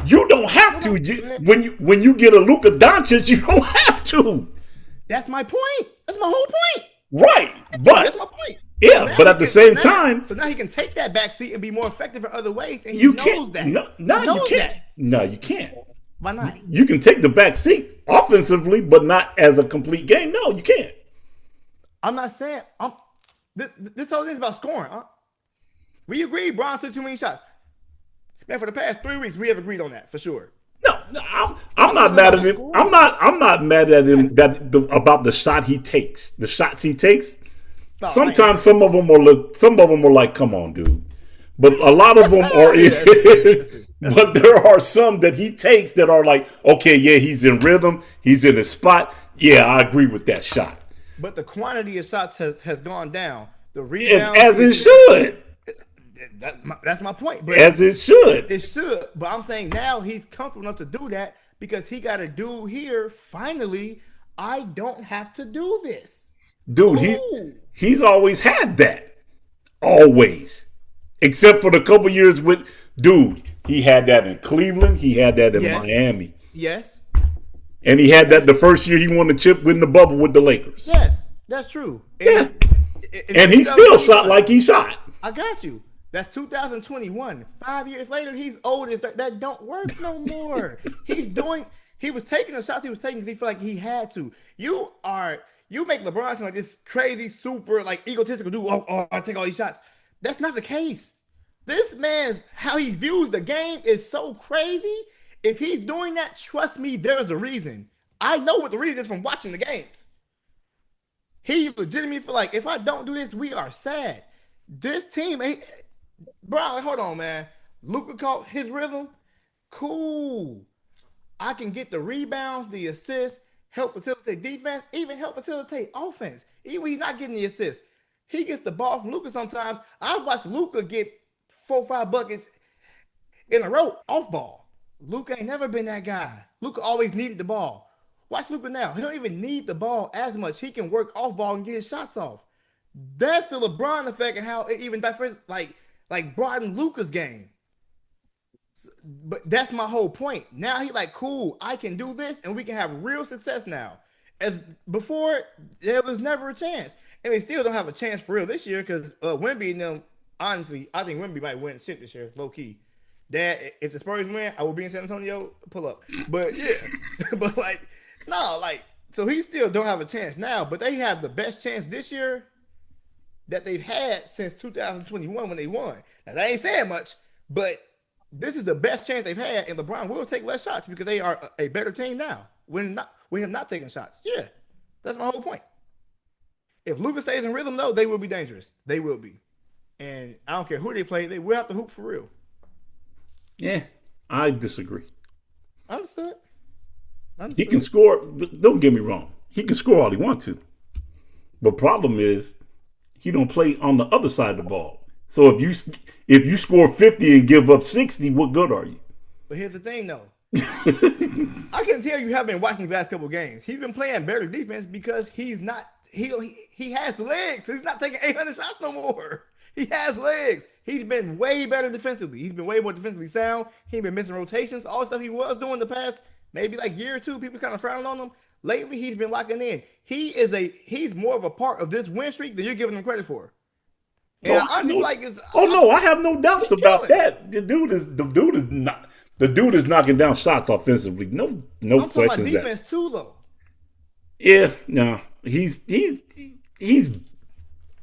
you don't have to. When you get a Luka Doncic, you don't have to. That's my point. That's my whole point. Right, but that's my point. Yeah, but at the same time, so now he can take that back seat and be more effective in other ways, and he knows that. No, you can't. No, you can't. Why not? You can take the back seat offensively, but not as a complete game. No, you can't. I'm not saying. This whole thing is about scoring. Huh? We agree. Bron took too many shots. Man, for the past 3 weeks, we have agreed on that for sure. No, I'm not mad at him. I'm not mad at him about the shot he takes. The shots he takes. No, sometimes some of them are like, come on, dude. But a lot of them are. But there are some that he takes that are like, okay, yeah, he's in rhythm, he's in his spot. Yeah, I agree with that shot. But the quantity of shots has gone down. The rebound, as it should. That's my point. But as it should. It should. But I'm saying now he's comfortable enough to do that because he got a dude here. Finally, I don't have to do this. Dude, he's always had that. Always. Except for the couple years with, dude, he had that in Cleveland. He had that in Miami. Yes. And he had that the first year he won the chip, win the bubble with the Lakers. Yes. That's true. Yeah. And he still shot like he shot. I got you. That's 2021. 5 years later, he's old as that don't work no more. He was taking the shots he was taking because he felt like he had to. You make LeBron sound like this crazy, super, like egotistical dude. Oh, I take all these shots. That's not the case. This man's how he views the game is so crazy. If he's doing that, trust me, there's a reason. I know what the reason is from watching the games. He legitimately feel like if I don't do this, we are sad. This team ain't. Bro, hold on, man. Luka caught his rhythm. Cool. I can get the rebounds, the assists, help facilitate defense, even help facilitate offense. Even when he's not getting the assists, he gets the ball from Luka sometimes. I watch Luka get 4 or 5 buckets in a row off ball. Luka ain't never been that guy. Luka always needed the ball. Watch Luka now. He don't even need the ball as much. He can work off ball and get his shots off. That's the LeBron effect and how it even different, like broadened Luka's game. But that's my whole point. Now he like, cool, I can do this and we can have real success now. As before, there was never a chance. And they still don't have a chance for real this year because Wemby and them, honestly, I think Wemby might win shit this year, low key. That if the Spurs win, I will be in San Antonio, pull up. But yeah, but like, no, like, so he still don't have a chance now, but they have the best chance this year that they've had since 2021 when they won. Now, that ain't saying much, but this is the best chance they've had, and LeBron will take less shots because they are a better team now. When have not taken shots. Yeah, that's my whole point. If Luka stays in rhythm, though, they will be dangerous. They will be. And I don't care who they play, they will have to hoop for real. Yeah, I disagree. Understood. He can score. Don't get me wrong. He can score all he wants to. But problem is, he don't play on the other side of the ball. So if you score 50 and give up 60, what good are you? But here's the thing, though. I can tell you have been watching the last couple of games. He's been playing better defense because he's not. He has legs. He's not taking 800 shots no more. He has legs. He's been way better defensively. He's been way more defensively sound. He's been missing rotations. All the stuff he was doing the past maybe like year or two, people kind of frowning on him. Lately, he's been locking in. He's more of a part of this win streak than you're giving him credit for. And I have no doubts about that. The dude is knocking down shots offensively. No I'm questions. talking about defense too, though. Yeah, no, he's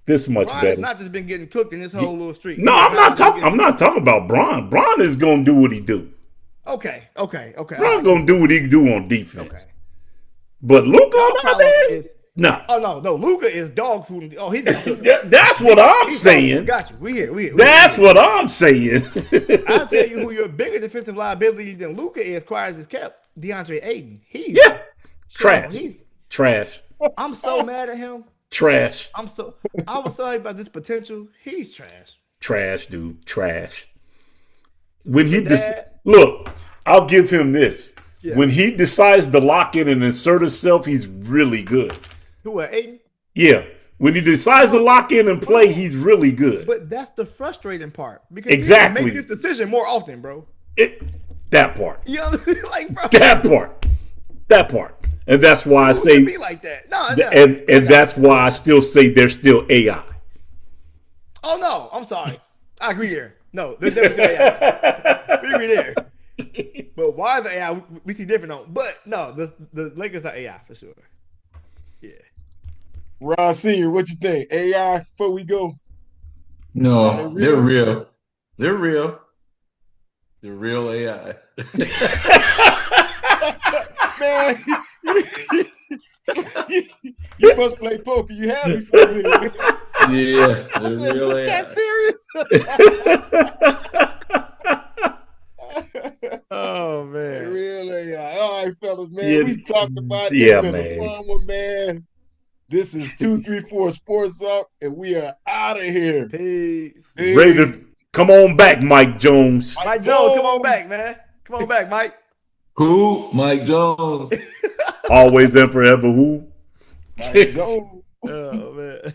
this much Brian's better. not just been getting cooked in this whole little streak. No, I'm not talking about Bron. Bron is gonna do what he do. Okay. Bron gonna do what he do on defense. Okay. But Luka on the other hand, no. Oh no, Luka is dog food. Oh, he's that's what I'm saying. Got you. We here. That's what I'm saying. I'll tell you who your bigger defensive liability than Luka is, quiet as kept. DeAndre Ayton. He's trash. Trash. I'm so mad at him. Trash. I was so hyped about this potential. He's trash. Trash, dude. Trash. When he look, I'll give him this. Yeah. When he decides to lock in and insert himself, he's really good. Who, Aiden? Yeah. When he decides to lock in and play, he's really good. But that's the frustrating part. Because exactly. You make this decision more often, bro. That part. You know, like, bro. That part. And that's why I say be like that. No. And that's why I still say they're still AI. Oh no, I'm sorry. I agree there. No, they're still AI. We agree there. But why the AI we see different on? But no, the Lakers are AI for sure. Yeah. Ron Senior, what you think? AI before we go? No, they're real. They're real. They're real AI. Man, you must play poker. You have me for a minute. Yeah, I said, is this cat serious? Oh man, real AI. All right, fellas, man. We talked about it. Yeah, man. A fun one, man. This is 234 Sports Up, and we are out of here. Peace. Ready to come on back, Mike Jones. Mike Jones, come on back, man. Come on back, Mike. Who? Mike Jones. Always and forever who? Mike Jones. Oh man.